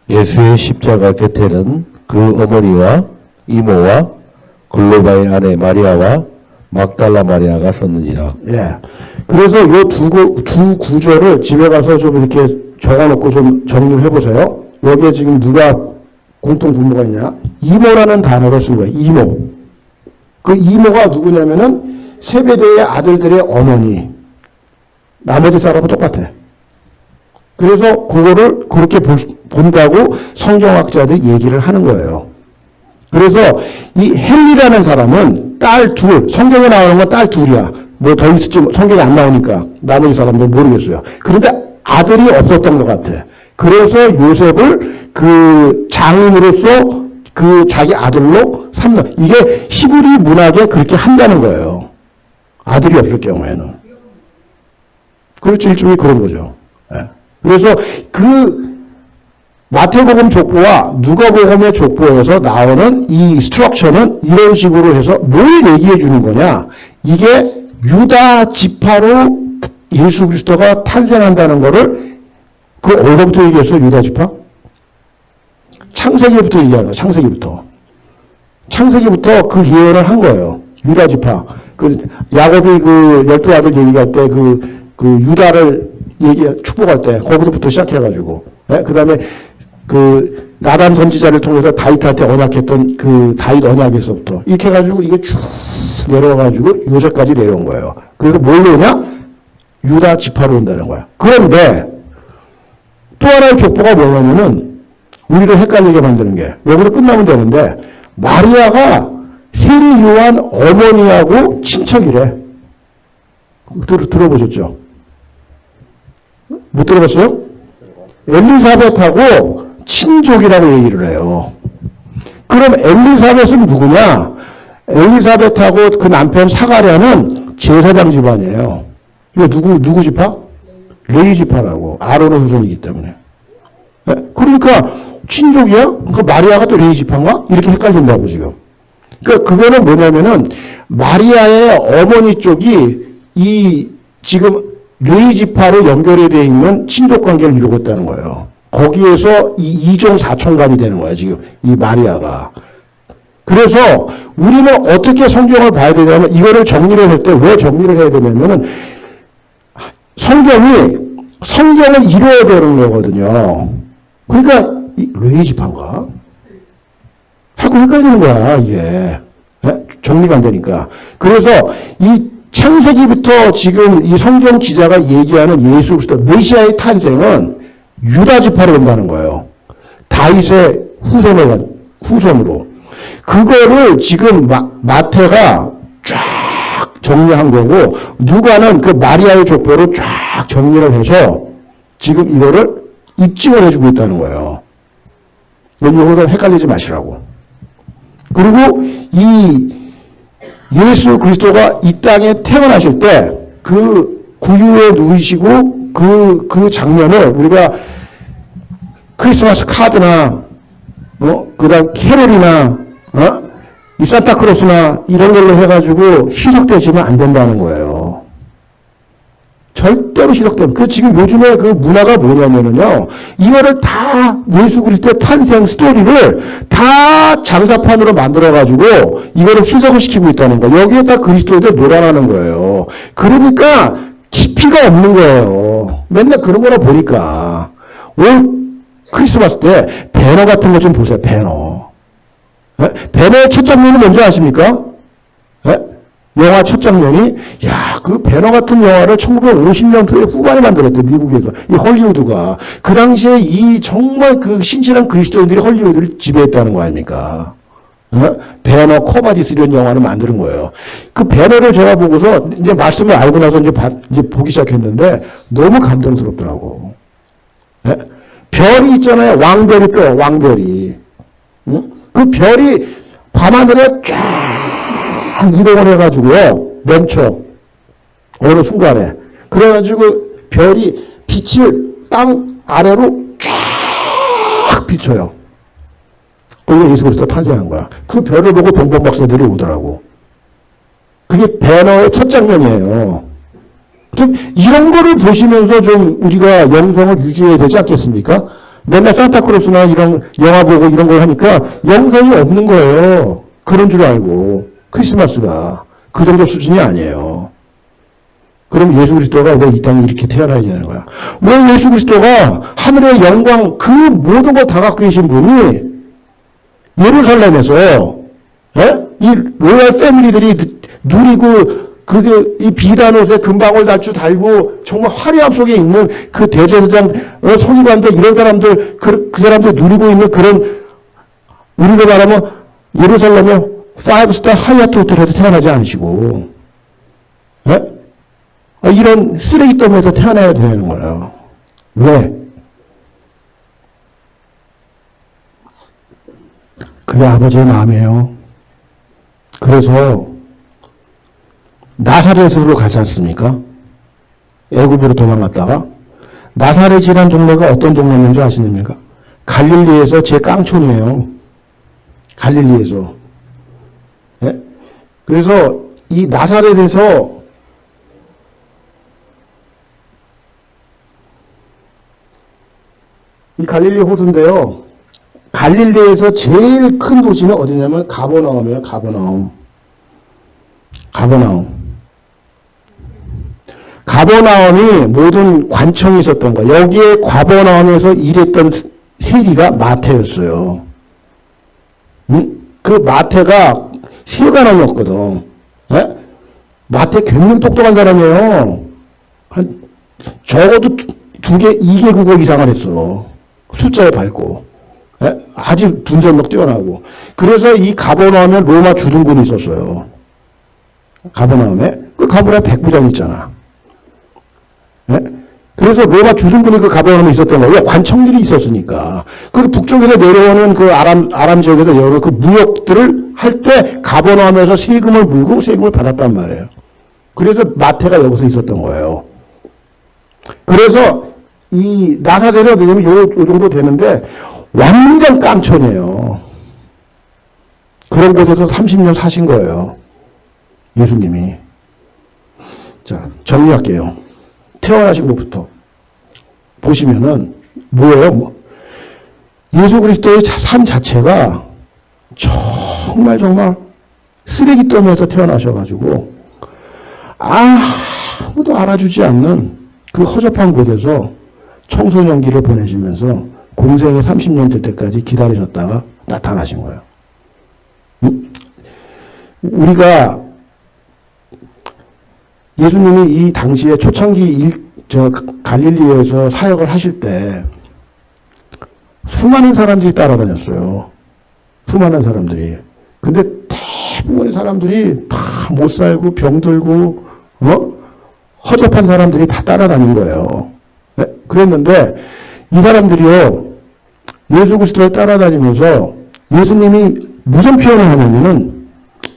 예수의 십자가 곁에는 그 어머니와 이모와 글로바의 아내 마리아와 막달라 마리아가 섰느니라. 예. 그래서 요 두 구절을 집에 가서 좀 이렇게 적어놓고 좀 정리를 해보세요. 여기에 지금 누가 공통 분모가 있냐? 이모라는 단어를 쓴 거예요. 이모. 그 이모가 누구냐면은 세베대의 아들들의 어머니. 나머지 사람은 똑같아. 그래서 그거를 그렇게 본다고 성경학자들이 얘기를 하는 거예요. 그래서 이 헨리라는 사람은 딸 둘, 성경에 나오는 건 딸 둘이야. 뭐 더 있을지 성경에 안 나오니까 나머지 사람들 모르겠어요. 그런데 아들이 없었던 것 같아. 그래서 요셉을 그 장인으로서 그 자기 아들로 삼는, 이게 히브리 문학에 그렇게 한다는 거예요. 아들이 없을 경우에는. 그렇죠. 일종의 그런 거죠. 예. 그래서 그 마태복음 족보와 누가복음의 족보에서 나오는 이 스트럭처는 이런 식으로 해서 뭘 얘기해 주는 거냐. 이게 유다 지파로 예수 그리스도가 탄생한다는 거를 그 어디서부터 얘기했어요? 유다 지파? 창세기부터 얘기하는 거예요. 창세기부터 그 예언을 한 거예요. 유다 지파. 그 야곱이 그 12아들 얘기할 때 그 유다를 축복할 때 거기서부터 시작해가지고, 네? 그 다음에 그 나단 선지자를 통해서 다윗한테 언약했던 그 다윗 언약에서부터 이렇게 해가지고 이게 쭉 내려와가지고 요새까지 내려온 거예요. 그래서 뭘로 오냐? 유다 지파로 온다는 거야. 그런데 또 하나의 족보가 뭐냐면은 우리를 헷갈리게 만드는 게, 여기서 끝나면 되는데 마리아가 세리 요한 어머니하고 친척이래. 들어보셨죠? 못 들어봤어요? 엘리사벳하고 친족이라고 얘기를 해요. 그럼 엘리사벳은 누구냐? 엘리사벳하고 그 남편 사가랴는 제사장 집안이에요. 이거 누구 지파? 레위 지파라고. 아론의 후손이기 때문에. 네? 그러니까 친족이야? 그 마리아가 또 레위 지파인가? 이렇게 헷갈린다고 지금. 그러니까 그거는 뭐냐면은 마리아의 어머니 쪽이 이 지금 레위 지파로 연결이 되어 있는 친족 관계를 이루고 있다는 거예요. 거기에서 이 이종 사촌간이 되는 거야, 지금. 이 마리아가. 그래서 우리는 어떻게 성경을 봐야 되냐면 이거를 정리를 할 때 왜 정리를 해야 되냐면은 성경을 이루어야 되는 거거든요. 그러니까 레이지판가? 자꾸 헷갈리는 거야 이게. 네? 정리가 안 되니까. 그래서 이 창세기부터 지금 이 성경 기자가 얘기하는 예수 그리스도 메시아의 탄생은 유다 지파로 온다는 거예요. 다윗의 후손으로. 그거를 지금 마태가 쫙 정리한 거고 누가는 그 마리아의 족보를 쫙 정리를 해서 지금 이거를 입증을 해주고 있다는 거예요. 여기서 헷갈리지 마시라고. 그리고 이 예수 그리스도가 이 땅에 태어나실 때 그 구유에 누이시고 그 장면을 우리가 크리스마스 카드나 그다음 캐롤이나 이 산타크로스나 이런 걸로 해가지고 희석되시면 안 된다는 거예요. 절대로 희석되면. 그 지금 요즘에 그 문화가 뭐냐면요. 이거를 다 예수 그리스도의 탄생 스토리를 다 장사판으로 만들어가지고 이거를 희석을 시키고 있다는 거. 여기에다 그리스도에 놀아나는 거예요. 그러니까 깊이가 없는 거예요. 맨날 그런 거나 보니까. 올 크리스마스 때 배너 같은 거 좀 보세요. 배너. 배너의 첫 장면이 뭔지 아십니까? 영화 첫 장면이 그 배너 같은 영화를 1950년도에 후반에 만들었대 미국에서 이 헐리우드가 그 당시에 이 정말 그 신실한 그리스도인들이 헐리우드를 지배했다는 거 아닙니까? 배너 코바디스 이런 영화를 만드는 거예요. 그 배너를 제가 보고서 이제 말씀을 알고 나서 이제 보기 시작했는데 너무 감동스럽더라고. 별이 있잖아요. 왕별이 떠요. 왕별이. 그 별이 밤하늘에 쫙 이동을 해가지고요. 멈춰. 어느 순간에. 그래가지고 별이 빛을 땅 아래로 쫙 비춰요. 그게 예수 그리스도 탄생한 거야. 그 별을 보고 동방 박사들이 오더라고. 그게 배너의 첫 장면이에요. 좀 이런 거를 보시면서 좀 우리가 영성을 유지해야 되지 않겠습니까? 맨날 산타크로스나 이런 영화 보고 이런 걸 하니까 영성이 없는 거예요. 그런 줄 알고. 크리스마스가 그 정도 수준이 아니에요. 그럼 예수 그리스도가 왜 이 땅에 이렇게 태어나야 되는 거야? 왜 예수 그리스도가 하늘의 영광 그 모든 걸 다 갖고 계신 분이 예루살렘에서 이 로얄 패밀리들이 누리고 그게 이 비단 옷에 금방울 단추 달고 정말 화려함 속에 있는 그 대제사장 서기관들 이런 사람들 그 사람들 누리고 있는 그런 우리가 말하면 예루살렘에 5스타 하얏트 호텔에서 태어나지 않으시고 이런 쓰레기더미에서 태어나야 되는 거예요. 왜? 그게 아버지의 마음이에요. 그래서 나사렛으로 가지 않습니까? 애굽으로 도망갔다가 나사렛이라는 동네가 어떤 동네인지 아십니까? 갈릴리에서 제 깡촌이에요. 갈릴리에서. 네? 그래서 이 나사렛에서 이 갈릴리 호수인데요. 갈릴리에서 제일 큰 도시는 어디냐면 가버나움이에요. 가버나움이 모든 관청이 있었던 거. 여기에 가버나움에서 일했던 세리가 마태였어요. 그 마태가 세관왕이었거든. 마태 굉장히 똑똑한 사람이에요. 적어도 2개 국어 이상을 했어. 숫자에 밝고. 아주 분석력 뛰어나고. 그래서 이 가버나움에 로마 주둔군이 있었어요. 가버나움에. 그 가버나움에 백부장 있잖아. 그래서 로마 주둔군이 그 가버나움에 있었던 거예요. 관청들이 있었으니까. 그 북쪽에서 내려오는 그 아람 지역에서 여러 그 무역들을 할 때 가버나움에서 세금을 물고 세금을 받았단 말이에요. 그래서 마태가 여기서 있었던 거예요. 그래서 이 나사렛은 왜냐면 요 정도 되는데 완전 깡촌이에요. 그런 곳에서 30년 사신 거예요. 예수님이. 자, 정리할게요. 태어나신 것부터 보시면은 뭐예요? 예수 그리스도의 삶 자체가 정말 쓰레기 더미에서 태어나셔가지고 아무도 알아주지 않는 그 허접한 곳에서 청소년기를 보내시면서 공생의 30년 될 때까지 기다리셨다가 나타나신 거예요. 우리가 예수님이 이 당시에 초창기 갈릴리에서 사역을 하실 때 수많은 사람들이 따라다녔어요. 수많은 사람들이. 근데 대부분의 사람들이 다 못 살고 병들고 허접한 사람들이 다 따라다닌 거예요. 네? 그랬는데 이 사람들이요 예수 그리스도를 따라다니면서 예수님이 무슨 표현을 하냐면은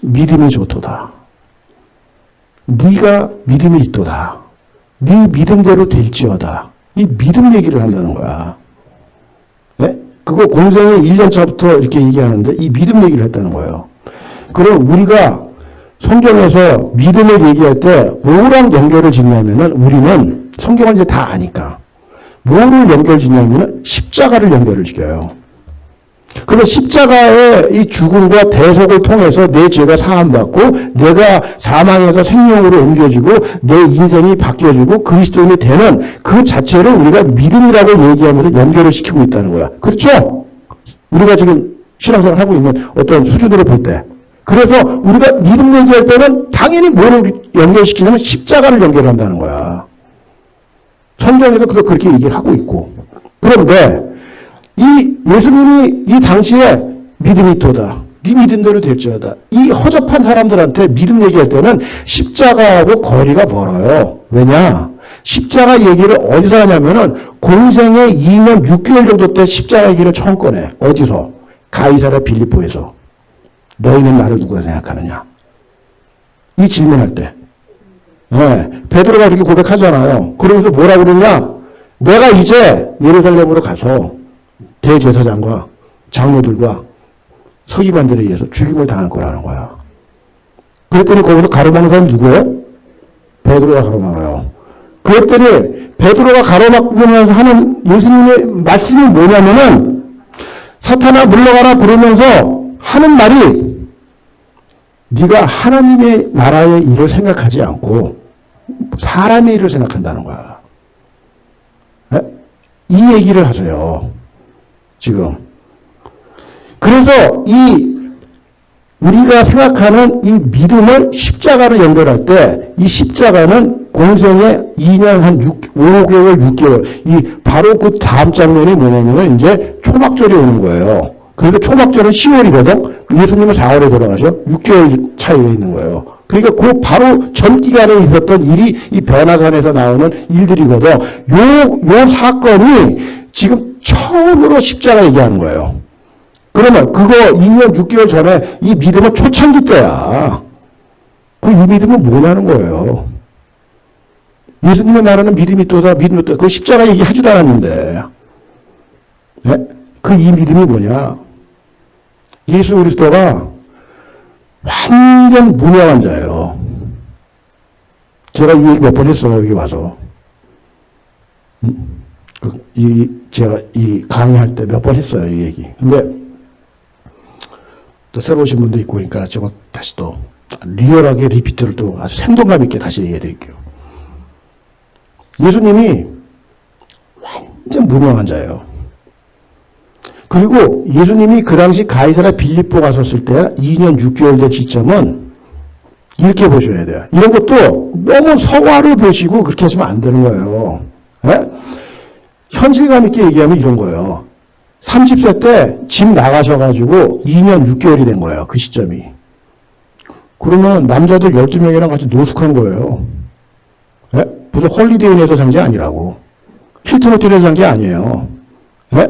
믿음이 좋도다. 네가 믿음이 있도다. 네 믿음대로 될지어다. 이 믿음 얘기를 한다는 거야. 네? 그거 공생의 1년 차부터 이렇게 얘기하는데 이 믿음 얘기를 했다는 거예요. 그럼 우리가 성경에서 믿음을 얘기할 때 뭐랑 연결을 짓냐면은 우리는 성경을 이제 다 아니까 뭐를 연결 짓냐면은 십자가를 연결을 지켜요. 그래서 십자가의 이 죽음과 대속을 통해서 내 죄가 사함받고 내가 사망에서 생명으로 옮겨지고 내 인생이 바뀌어지고 그리스도인이 되는 그 자체를 우리가 믿음이라고 얘기하면서 연결을 시키고 있다는 거야. 그렇죠? 우리가 지금 신앙생활을 하고 있는 어떤 수준으로 볼 때. 그래서 우리가 믿음 얘기할 때는 당연히 뭐를 연결시키냐면 십자가를 연결한다는 거야. 성경에서 그렇게 얘기를 하고 있고. 그런데 이 예수님이 이 당시에 믿음이 있도다. 네 믿음대로 될지어다. 이 허접한 사람들한테 믿음 얘기할 때는 십자가하고 거리가 멀어요. 왜냐? 십자가 얘기를 어디서 하냐면은 공생의 2년 6개월 정도 때 십자가 얘기를 처음 꺼내. 어디서? 가이사랴 빌립보에서. 너희는 나를 누구라 생각하느냐? 이 질문할 때. 네, 베드로가 이렇게 고백하잖아요. 그러면서 뭐라 그러냐? 내가 이제 예루살렘으로 가서 대제사장과 장로들과 서기관들에 의해서 죽임을 당할 거라는 거야. 그랬더니 거기서 가로막는 사람이 누구예요? 베드로가 가로막아요. 그랬더니 베드로가 가로막으면서 하는 예수님의 말씀이 뭐냐면은 사탄아 물러가라 그러면서 하는 말이 네가 하나님의 나라의 일을 생각하지 않고 사람의 일을 생각한다는 거야. 네? 이 얘기를 하세요. 지금. 그래서 우리가 생각하는 이 믿음을 십자가로 연결할 때 이 십자가는 공생의 2년 한 5개월, 6개월 바로 그 다음 장면이 뭐냐면 이제 초막절이 오는 거예요. 그러니까 초막절은 10월이거든. 예수님은 4월에 돌아가셔. 6개월 차이가 있는 거예요. 그러니까 그 바로 전 기간에 있었던 일이 이 변화산에서 나오는 일들이거든. 요 사건이 지금 처음으로 십자가 얘기하는 거예요. 그러면 그거 2년 6개월 전에 이 믿음은 초창기 때야. 이 믿음은 뭐냐는 거예요. 예수님의 나라는 믿음이 있도다, 믿음이 있도다. 그 십자가 얘기 하지도 않았는데. 네? 그 이 믿음이 뭐냐? 예수 그리스도가 완전 무명한 자예요. 제가 이 얘기 몇 번 했어요, 여기 와서. 제가 이 강의할 때 몇 번 했어요, 이 얘기. 근데 또 새로 오신 분도 있고 그러니까 제가 다시 또 리얼하게 리피트를 또 아주 생동감 있게 다시 얘기해 드릴게요. 예수님이 완전 무명한 자예요. 그리고 예수님이 그 당시 가이사랴 빌립보 갔었을 때 2년 6개월 된 시점은 이렇게 보셔야 돼요. 이런 것도 너무 서화를 보시고 그렇게 하시면 안 되는 거예요. 네? 현실감 있게 얘기하면 이런 거예요. 30세 때 집 나가셔가지고 2년 6개월이 된 거예요. 그 시점이. 그러면 남자들 12명이랑 같이 노숙한 거예요. 네? 무슨 홀리데이에서 산 게 아니라고. 힐튼 호텔에서 산 게 아니에요. 네?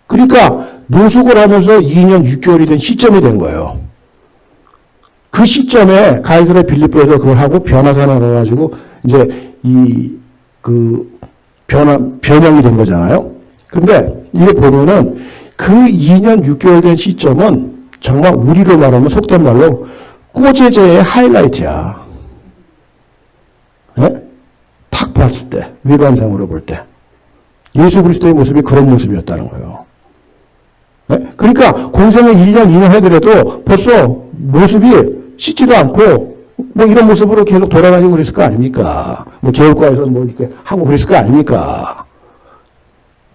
그러니까 노숙을 하면서 2년 6개월이 된 시점이 된 거예요. 그 시점에 가이사랴 빌립보에서 그걸 하고 변화산에 가가지고 이제 변형이 된 거잖아요. 근데 이게 보면은 그 2년 6개월 된 시점은 정말 우리로 말하면 속된 말로 꼬제제의 하이라이트야. 네? 탁 봤을 때, 외관상으로 볼 때. 예수 그리스도의 모습이 그런 모습이었다는 거예요. 예? 그러니까 공생에 1년, 2년 해더라도 벌써 모습이 씻지도 않고 뭐 이런 모습으로 계속 돌아다니고 그랬을 거 아닙니까? 뭐 개울가에서 뭐 이렇게 하고 그랬을 거 아닙니까?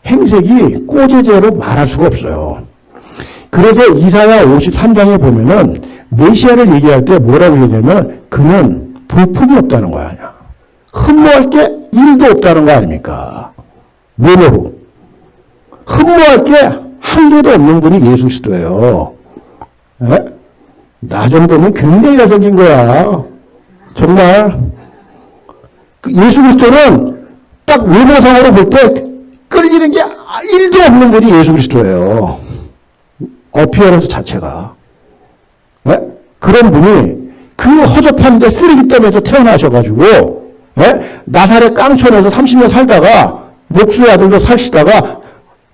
행색이 꼬재재로 말할 수가 없어요. 그래서 이사야 53장에 보면은 메시아를 얘기할 때 뭐라고 얘기하면 그는 볼품이 없다는 거 아니야. 흠모할 게 1도 없다는 거 아닙니까? 외모로. 흠모할 게 한 개도 없는 분이 예수 그리스도예요. 예? 나 정도면 굉장히 잘생긴 거야. 정말. 예수 그리스도는 딱 외모상으로 볼 때 끌리는 게 1도 없는 분이 예수 그리스도예요. 어피어런스 자체가. 예? 그런 분이 그 허접한데 쓰레기 땀에서 태어나셔가지고 예? 나사렛 깡촌에서 30년 살다가 목수의 아들로 사시다가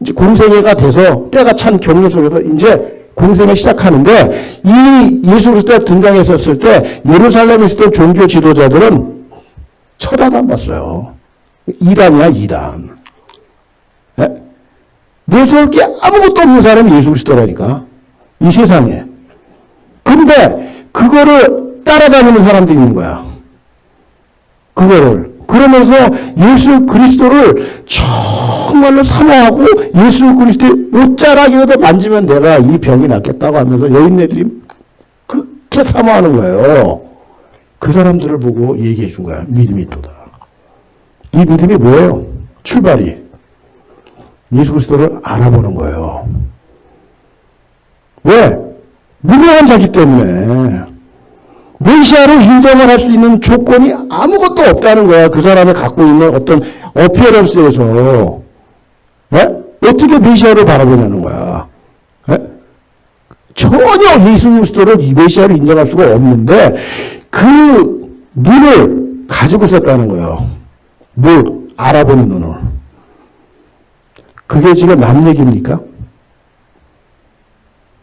이제 공생애가 돼서 때가 찬 경륜 속에서 이제 공생을 시작하는데 이 예수 그리스도가 등장했었을 때 예루살렘에 있었던 종교 지도자들은 쳐다도 안 봤어요. 이단이야 이단. 예? 내세울 게 아무것도 없는 사람이 예수 그리스도라니까. 이 세상에. 근데 그거를 따라다니는 사람들이 있는 거야. 그거를. 그러면서 예수 그리스도를 정말로 사모하고 예수 그리스도의 옷자락이라도 만지면 내가 이 병이 낫겠다고 하면서 여인네들이 그렇게 사모하는 거예요. 그 사람들을 보고 얘기해 준 거야. 믿음이 있도다. 이 믿음이 뭐예요? 출발이. 예수 그리스도를 알아보는 거예요. 왜? 무명한 자기 때문에. 메시아를 인정을 할 수 있는 조건이 아무것도 없다는 거야. 그 사람이 갖고 있는 어떤 어피어런스에서. 네? 어떻게 메시아를 바라보냐는 거야. 네? 전혀 예수 그리스도를 이 메시아를 인정할 수가 없는데 그 눈을 가지고 있었다는 거예요. 뭘 알아보는 눈을. 그게 지금 남 얘기입니까?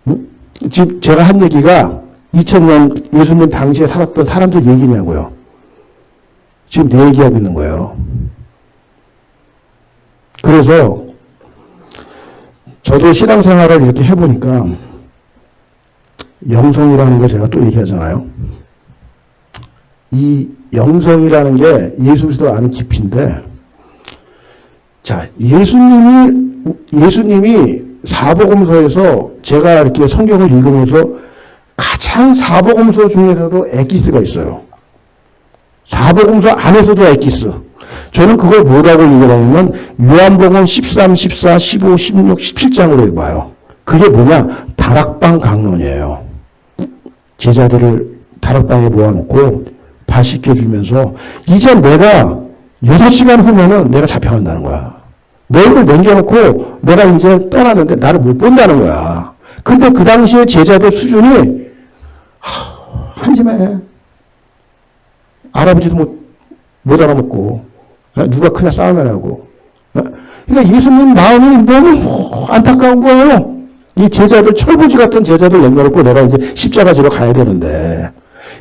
응? 지금 제가 한 얘기가 2000년 예수님 당시에 살았던 사람들 얘기냐고요. 지금 내 얘기하고 있는 거예요. 그래서 저도 신앙생활을 이렇게 해보니까 영성이라는 거 제가 또 얘기하잖아요. 이 영성이라는 게 예수 그리스도 아는 깊이인데 자, 예수님이 사복음서에서 제가 이렇게 성경을 읽으면서 가장 사복음서 중에서도 엑기스가 있어요. 사복음서 안에서도 엑기스. 저는 그걸 뭐라고 읽어보면 요한복음 13, 14, 15, 16, 17장으로 읽어요. 그게 뭐냐? 다락방 강론이에요. 제자들을 다락방에 모아놓고 발 씻겨주면서 이제 내가 6시간 후면은 내가 잡혀간다는 거야. 너희를 남겨놓고 내가 이제 떠나는데 나를 못 본다는 거야. 근데 그 당시에 제자들 수준이 한심해. 알아보지도 못 알아먹고 누가 크냐 싸움을 하고. 그러니까 예수님 마음이 너무 안타까운 거예요. 이 제자들 철부지 같은 제자들 남겨놓고 내가 이제 십자가 지러 가야 되는데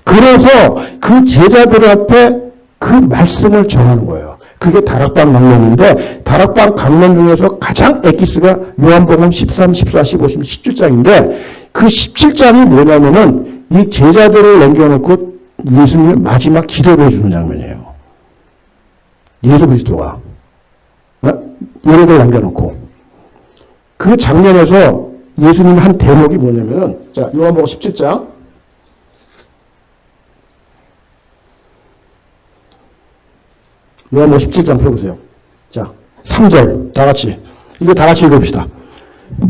그래서 그 제자들 앞에 그 말씀을 전하는 거예요. 그게 다락방 강론인데 다락방 강론 중에서 가장 엑기스가 요한복음 13, 14, 15, 17장인데 그 17장이 뭐냐면은 이 제자들을 남겨놓고 예수님의 마지막 기도를 해주는 장면이에요. 예수 그리스도가 얘네들 남겨놓고 그 장면에서 예수님 한 대목이 뭐냐면은 자 요한복음 17장 요한복음 17장 펴보세요. 자 3절 다 같이 이거 다 같이 읽어봅시다.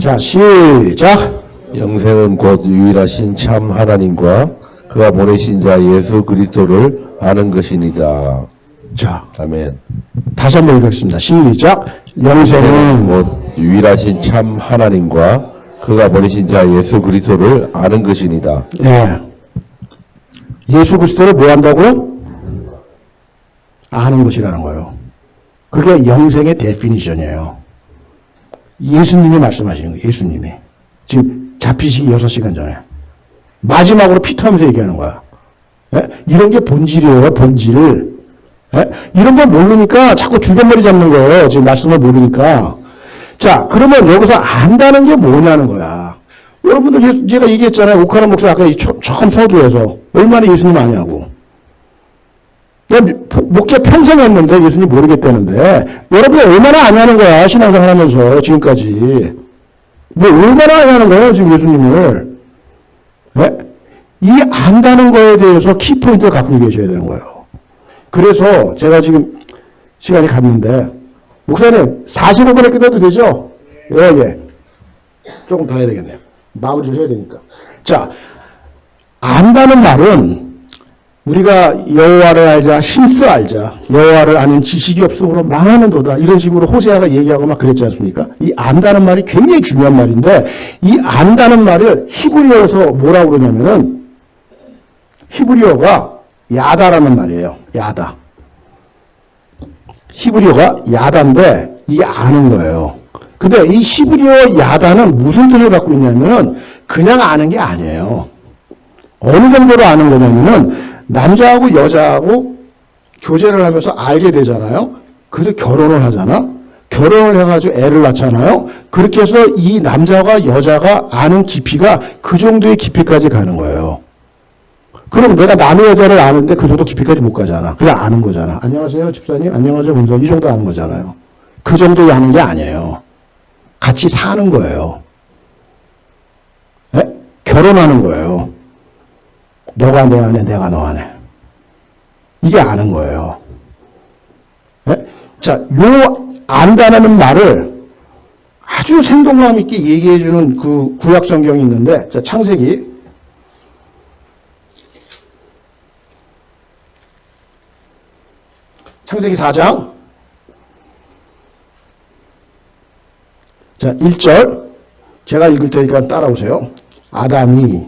자 시작. 영생은 곧 유일하신 참 하나님과 그가 보내신 자 예수 그리스도를 아는 것이니이다. 자 아멘. 다시 한번 읽겠습니다. 시작. 영생은 곧 유일하신 참 하나님과 그가 보내신 자 예수 그리스도를 아는 것이니이다. 예. 예수 그리스도를 뭐 한다고요? 아는 것이라는 거예요. 그게 영생의 데피니션이에요. 예수님이 말씀하시는 거예요. 예수님이. 지금 잡히시기 6시간 전에. 마지막으로 피트하면서 얘기하는 거야. 예? 이런 게 본질이에요. 본질. 예? 이런 걸 모르니까 자꾸 주변머리 잡는 거예요. 지금 말씀을 모르니까. 자, 그러면 여기서 안다는 게 뭐냐는 거야. 여러분들 제가 얘기했잖아요. 오카라 목사 아까 처음 서두에서 얼마나 예수님 아냐고. 목회 평생 했는데 예수님 모르겠다는데 여러분이 얼마나 아냐는 거야. 신앙생활 하면서 지금까지. 뭐 얼마나 아냐는 거예요. 지금 예수님을. 네? 이 안다는 거에 대해서 키포인트를 갖고 계셔야 되는 거예요. 그래서 제가 지금 시간이 갔는데 목사님 45분에 끝내도 되죠? 예. 조금 더 해야 되겠네요. 마무리를 해야 되니까. 자, 안다는 말은 우리가 여호와를 알자, 힘써 알자. 여호와를 아는 지식이 없으므로 망하는도다. 이런 식으로 호세아가 얘기하고 막 그랬지 않습니까? 이 안다는 말이 굉장히 중요한 말인데 이 안다는 말을 히브리어에서 뭐라고 그러냐면은 히브리어가 야다라는 말이에요. 야다. 히브리어가 야다인데 이 아는 거예요. 근데 이 히브리어 야다는 무슨 뜻을 갖고 있냐면은 그냥 아는 게 아니에요. 어느 정도로 아는 거냐면은 남자하고 여자하고 교제를 하면서 알게 되잖아요. 그래서 결혼을 하잖아. 결혼을 해가지고 애를 낳잖아요. 그렇게 해서 이 남자가 여자가 아는 깊이가 그 정도의 깊이까지 가는 거예요. 그럼 내가 남의 여자를 아는데 그 정도 깊이까지 못 가잖아. 그냥 아는 거잖아. 안녕하세요 집사님, 안녕하세요 본사, 이 정도 아는 거잖아요. 그 정도 아는 게 아니에요. 같이 사는 거예요. 네? 결혼하는 거예요. 너가 내 안에, 내가 너 안에. 이게 아는 거예요. 네? 자, 요 안다라는 말을 아주 생동감 있게 얘기해주는 그 구약 성경이 있는데, 자, 창세기 4장. 자, 1절. 제가 읽을 테니까 따라오세요. 아담이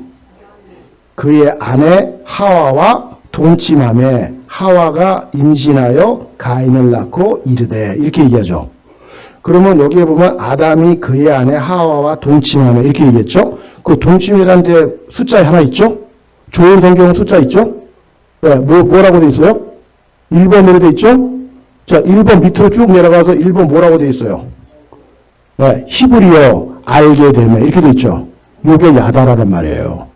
그의 아내 하와와 동침하며 하와가 임신하여 가인을 낳고 이르되, 이렇게 얘기하죠. 그러면 여기에 보면 아담이 그의 아내 하와와 동침하며 이렇게 얘기했죠. 그 동침이라는 데 숫자 하나 있죠. 좋은 성경은 숫자 있죠. 네, 뭐라고 돼 있어요? 1번으로 돼 있죠. 자, 1번 밑으로 쭉 내려가서 1번 뭐라고 돼 있어요? 네, 히브리어 알게 되면 이렇게 돼 있죠. 이게 야다라는 말이에요.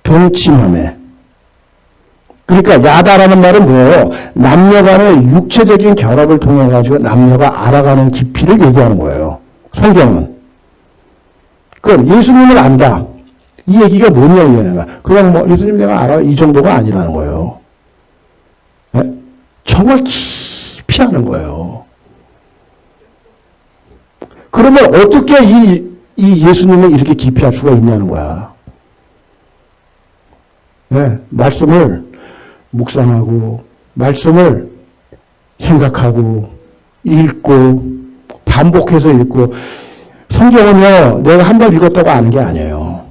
동침하며. 그러니까 야다라는 말은 뭐예요? 남녀 간의 육체적인 결합을 통해 가지고 남녀가 알아가는 깊이를 얘기하는 거예요. 성경은. 그럼 예수님을 안다. 이 얘기가 뭐냐 이거야. 그냥 뭐 예수님 내가 알아 이 정도가 아니라는 거예요. 네? 정말 깊이 아는 거예요. 그러면 어떻게 이 예수님을 이렇게 깊이 할 수가 있냐는 거야. 네, 말씀을 묵상하고 말씀을 생각하고 읽고 반복해서 읽고. 성경은요 내가 한 번 읽었다고 아는 게 아니에요.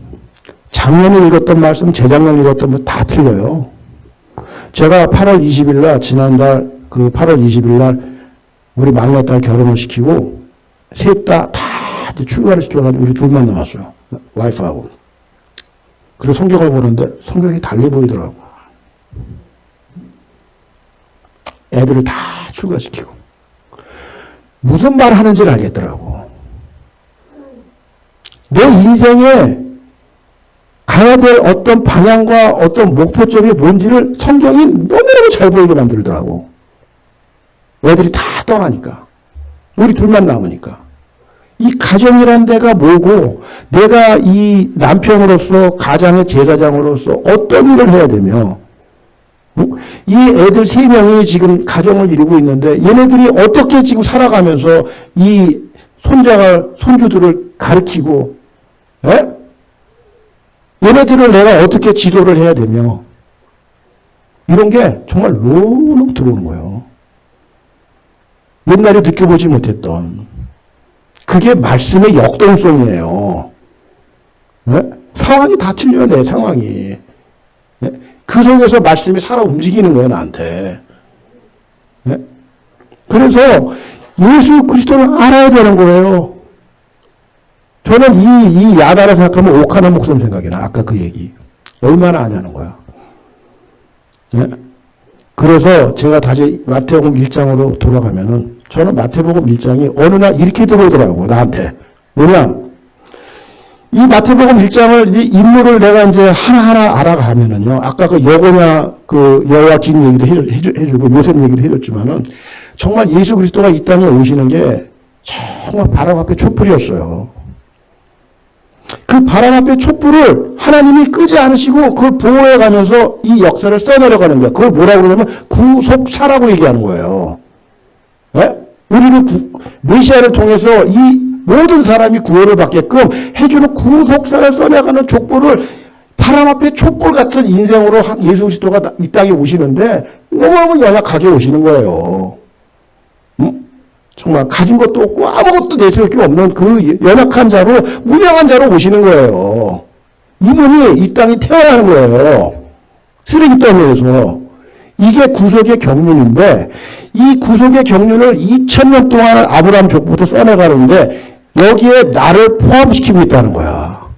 작년에 읽었던 말씀, 재작년에 읽었던 거 다 틀려요. 제가 8월 20일 날, 지난달 그 8월 20일 날 우리 막내딸 결혼을 시키고 셋 다 출가를 시켜가지고 우리 둘만 남았어요. 와이프하고. 그리고 성경을 보는데 성경이 달리 보이더라고. 애들을 다 출가시키고. 무슨 말 하는지를 알겠더라고. 내 인생에 가야 될 어떤 방향과 어떤 목표점이 뭔지를 성경이 너무너무 잘 보이게 만들더라고. 애들이 다 떠나니까. 우리 둘만 남으니까. 이 가정이란 데가 뭐고 내가 이 남편으로서 가장의 제사장으로서 어떤 일을 해야 되며 이 애들 3명이 지금 가정을 이루고 있는데 얘네들이 어떻게 지금 살아가면서 이 손주들을 가르치고 얘네들을 내가 어떻게 지도를 해야 되며 이런 게 정말 너무 들어오는 거예요. 옛날에 느껴보지 못했던 그게 말씀의 역동성이에요. 네? 상황이 다 틀려요. 내 상황이. 네? 그 속에서 말씀이 살아 움직이는 거예요. 나한테. 네? 그래서 예수 그리스도를 알아야 되는 거예요. 저는 이 야다를 생각하면 오카나 목사님 생각이 나. 아까 그 얘기. 얼마나 아냐는 거야. 네? 그래서 제가 다시 마태복음 1장으로 돌아가면은 저는 마태복음 1장이 어느 날 이렇게 들어오더라고, 나한테. 뭐냐? 이 마태복음 1장을, 이 인물을 내가 이제 하나하나 알아가면은요, 아까 그 여고냐, 그 여호와긴 얘기도 해주고, 요셉 얘기도 해줬지만은, 정말 예수 그리스도가 이 땅에 오시는 게 정말 바람 앞에 촛불이었어요. 그 바람 앞에 촛불을 하나님이 끄지 않으시고 그걸 보호해 가면서 이 역사를 써내려가는 거야. 그걸 뭐라고 그러냐면 구속사라고 얘기하는 거예요. 네? 우리는 메시아를 통해서 이 모든 사람이 구원을 받게끔 해주는 구속사를 써내가는 촛불을 바람 앞에 촛불 같은 인생으로 예수 그리스도가 이 땅에 오시는데 너무너무 연약하게 오시는 거예요. 응? 정말 가진 것도 없고 아무것도 내세울 게 없는 그 연약한 자로 무명한 자로 오시는 거예요. 이분이 이 땅에 태어나는 거예요. 쓰레기 땅에서. 이게 구속의 경륜인데 이 구속의 경륜을 2000년 동안 아브라함 족부터 써내가는데 여기에 나를 포함시키고 있다는 거야.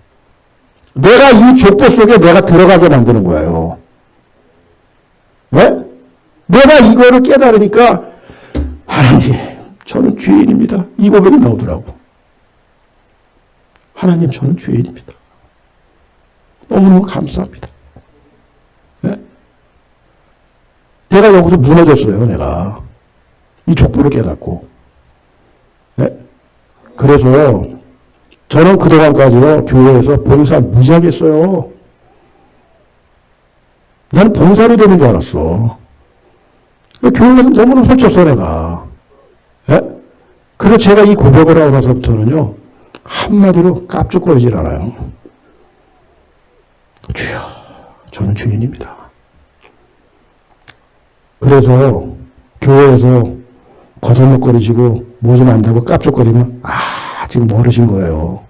내가 이 족보 속에 내가 들어가게 만드는 거예요. 네? 내가 이거를 깨달으니까 하나님, 저는 죄인입니다. 이 고백이 나오더라고. 하나님, 저는 죄인입니다. 너무너무 감사합니다. 네? 내가 여기서 무너졌어요, 내가. 이 족보를 깨닫고. 네? 그래서 저는 그동안까지요, 교회에서 봉사 무지하게 했어요. 난 봉사로 되는 줄 알았어. 교회에서 너무나 설쳤어, 내가. 예? 그래서 제가 이 고백을 하고 나서부터는요, 한마디로 깝죽거리질 않아요. 주여, 저는 죄인입니다. 그래서 교회에서 거들먹거리시고 뭐 좀 안다고 깝죽거리면 아직 멀으신 거예요.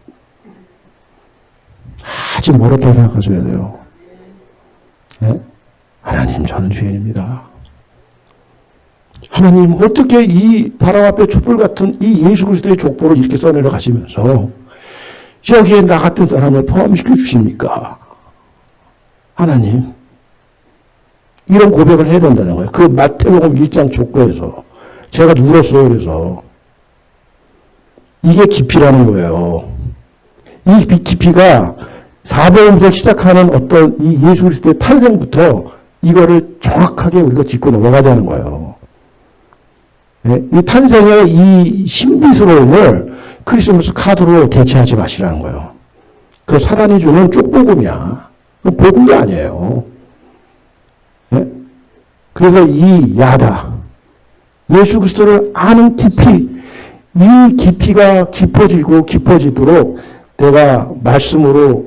아직 멀었다고 생각하셔야 돼요. 네? 하나님, 저는 죄인입니다. 하나님, 어떻게 이 바람 앞에 촛불 같은 이 예수 그리스도의 족보를 이렇게 써내려 가시면서 여기에 나 같은 사람을 포함시켜 주십니까? 하나님, 이런 고백을 해야 된다는 거예요. 그 마태복음 1장 족보에서 제가 눌렀어요. 그래서 이게 깊이라는 거예요. 이 깊이가 사복음서 시작하는 어떤 이 예수 그리스도의 탄생부터 이거를 정확하게 우리가 짚고 넘어가자는 거예요. 네? 이 탄생의 이 신비스러움을 크리스마스 카드로 대체하지 마시라는 거예요. 그 사단이 주는 쪽복음이야. 그 복음이 아니에요. 네? 그래서 이 야다, 예수 그리스도를 아는 깊이, 이 깊이가 깊어지고 깊어지도록 내가 말씀으로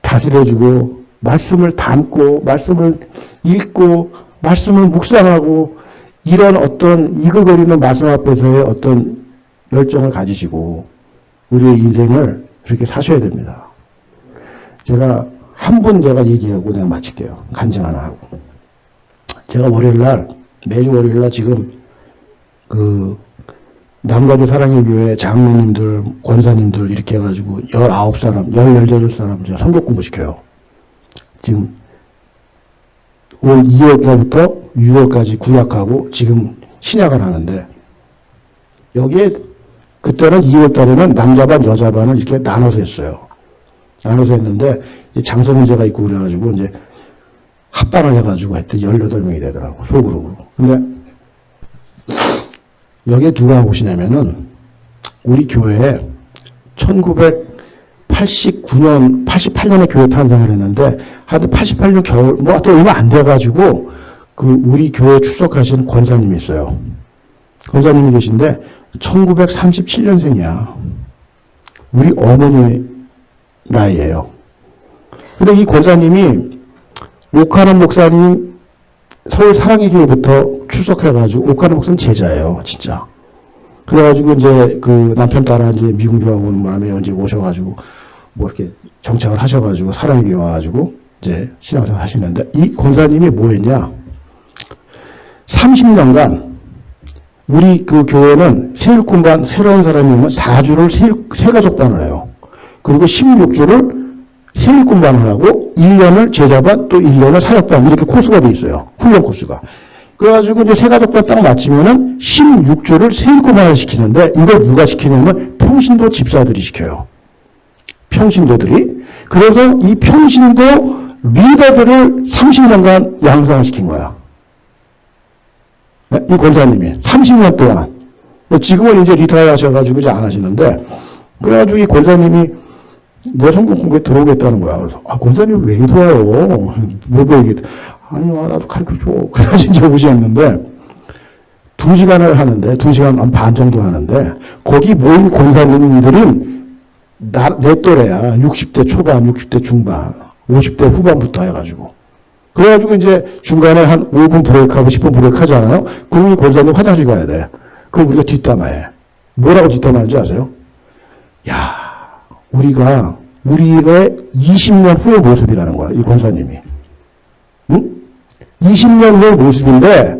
다스려주고 말씀을 담고 말씀을 읽고 말씀을 묵상하고 이런 어떤 이글거리는 말씀 앞에서의 어떤 열정을 가지시고 우리의 인생을 그렇게 사셔야 됩니다. 제가 한 분 제가 얘기하고 내가 마칠게요. 간증 하나 하고. 제가 월요일날, 매주 월요일날 지금 그 남가주 사랑의 교회 장로님들, 권사님들 이렇게 해가지고 19사람, 18사람 제가 성경 공부시켜요. 지금 올 2월달부터 6월까지 구약하고 지금 신약을 하는데 여기에 그때는 2월달에는 남자반 여자반을 이렇게 나눠서 했어요. 나눠서 했는데 장소 문제가 있고 그래가지고 이제 합반을 해가지고 했더니 18명이 되더라고, 소그룹으로. 근데 여기에 누가 오시냐면은 우리 교회에 1989년, 88년에 교회 탄생을 했는데 하여튼 88년 겨울, 뭐 하여튼 얼마 안 돼가지고 그 우리 교회에 출석하신 권사님이 있어요. 권사님이 계신데 1937년생이야. 우리 어머니 나이예요. 근데 이 권사님이 옥하는 목사님 서울 사랑의 교회부터 출석해가지고 옥하는 목사님 제자예요, 진짜. 그래가지고 이제 그 남편 따라 이제 미국 유학 오는 바람에 이제 오셔가지고 뭐 이렇게 정착을 하셔가지고 사랑의 교회 와가지고 이제 신앙생활 하시는데 이 권사님이 뭐 했냐? 30년간 우리 그 교회는 세일꾼반 새로운 사람이 오면 4주를 세가족반을 해요. 그리고 16주를 세일꾼반을 하고 1년을 제자반 또 1년을 사역반 이렇게 코스가 돼 있어요. 훈련 코스가. 그래가지고 이제 세가족과 딱 맞추면은 16조를 세입고만을 시키는데 이걸 누가 시키냐면 평신도 집사들이 시켜요. 평신도들이. 그래서 이 평신도 리더들을 30년간 양성을 시킨 거야. 네? 이 권사님이 30년 동안. 지금은 이제 리타이어 하셔가지고 이제 안 하시는데, 그래가지고 이 권사님이 내 성경 공부에 들어오겠다는 거야. 그래서, 권사님 왜 들어와요? 뭐 얘기, 아니, 나도 가르쳐 줘. 그래서 진짜 오셨는데, 2시간을 하는데, 2시간 반 정도 하는데, 거기 모인 권사님들은 내 또래야. 60대 초반, 60대 중반, 50대 후반부터 해가지고. 그래가지고 이제 중간에 한 5분 브레이크하고 10분 브레이크 하잖아요. 그럼 이 권사님 화장실 가야 돼. 그럼 우리가 뒷담화해. 뭐라고 뒷담화하는지 아세요? 야, 우리가 20년 후의 모습이라는 거야, 이 권사님이. 응? 20년 후의 모습인데,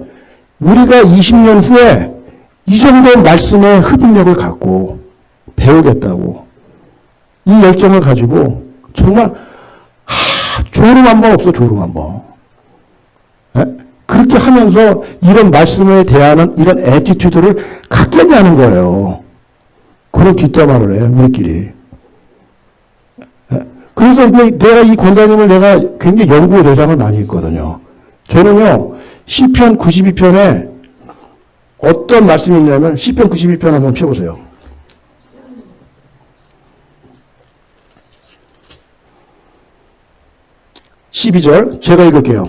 우리가 20년 후에 이 정도 말씀의 흡입력을 갖고 배우겠다고, 이 열정을 가지고, 정말, 졸음 한 번 없어, 졸음 한 번. 에? 그렇게 하면서 이런 말씀에 대하는 이런 애티튜드를 갖겠냐는 거예요. 그런 뒷담화를 해, 우리끼리. 그래서 내가 이 권사님을 내가 굉장히 연구 대상을 많이 했거든요. 저는요, 시편 92편에 어떤 말씀이 있냐면, 시편 92편 한번 펴보세요. 12절, 제가 읽을게요.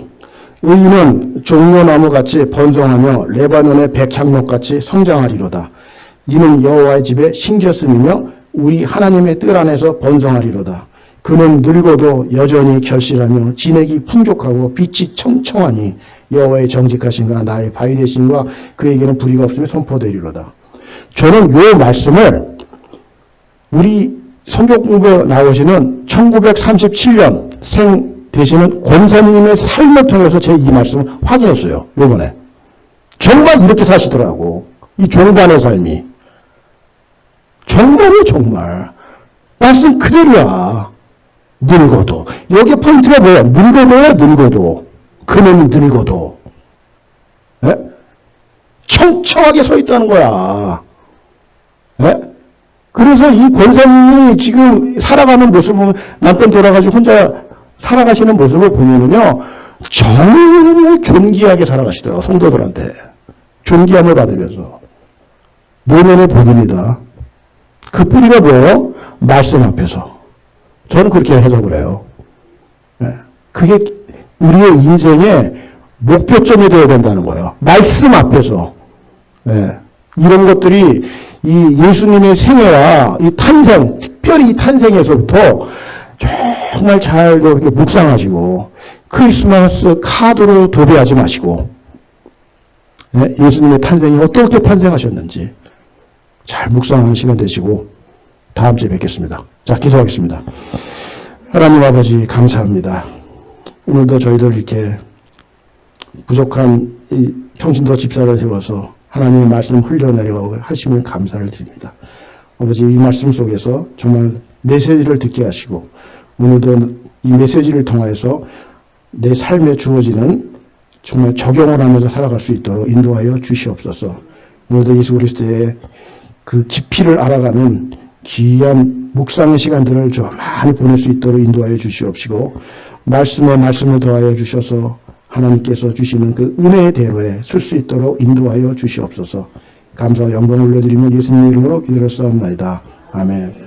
의인은 종려나무같이 번성하며 레바논의 백향목같이 성장하리로다. 이는 여호와의 집에 신겼음이며 우리 하나님의 뜰 안에서 번성하리로다. 그는 늙어도 여전히 결실하며 진액이 풍족하고 빛이 청청하니 여호와의 정직하신가 나의 바위 되신과 그에게는 불의가 없으며 선포되리로다. 저는 이 말씀을 우리 성경 공부에 나오시는 1937년 생 되시는 권사님의 삶을 통해서 제 이 말씀을 확인했어요. 요번에. 정말 이렇게 사시더라고. 이 종반의 삶이. 정말이에요, 정말. 말씀 그대로야. 늙어도. 여기 포인트가 뭐야? 늙어도야, 늙어도. 그는 늙어도. 에? 청청하게 서 있다는 거야. 에? 그래서 이 권사님이 지금 살아가는 모습을 보면 남편 돌아가지고 혼자 살아가시는 모습을 보면은요, 정말 존귀하게 살아가시더라고요, 성도들한테. 존귀함을 받으면서. 노년의 복입니다. 그 뿌리가 뭐예요? 말씀 앞에서. 저는 그렇게 해석을 해요. 그게 우리의 인생의 목표점이 되어야 된다는 거예요. 말씀 앞에서. 이런 것들이 이 예수님의 생애와 이 탄생, 특별히 이 탄생에서부터 정말 잘 이렇게 묵상하시고 크리스마스 카드로 도배하지 마시고 예수님의 탄생이 어떻게 탄생하셨는지 잘 묵상하는 시간 되시고 다음 주에 뵙겠습니다. 자, 기도하겠습니다. 하나님 아버지 감사합니다. 오늘도 저희들 이렇게 부족한 이 평신도 집사를 세워서 하나님의 말씀 흘려내려가고 하시면 감사를 드립니다. 아버지 이 말씀 속에서 정말 메시지를 듣게 하시고 오늘도 이 메시지를 통해서 내 삶에 주어지는 정말 적용을 하면서 살아갈 수 있도록 인도하여 주시옵소서. 오늘도 예수 그리스도의 그 깊이를 알아가는 귀한 묵상의 시간들을 좀 많이 보낼 수 있도록 인도하여 주시옵시고 말씀에 말씀을 더하여 주셔서 하나님께서 주시는 그 은혜의 대로에 쓸 수 있도록 인도하여 주시옵소서. 감사와 영광을 올려드리며 예수님의 이름으로 기도를 쌓옵나이다. 아멘.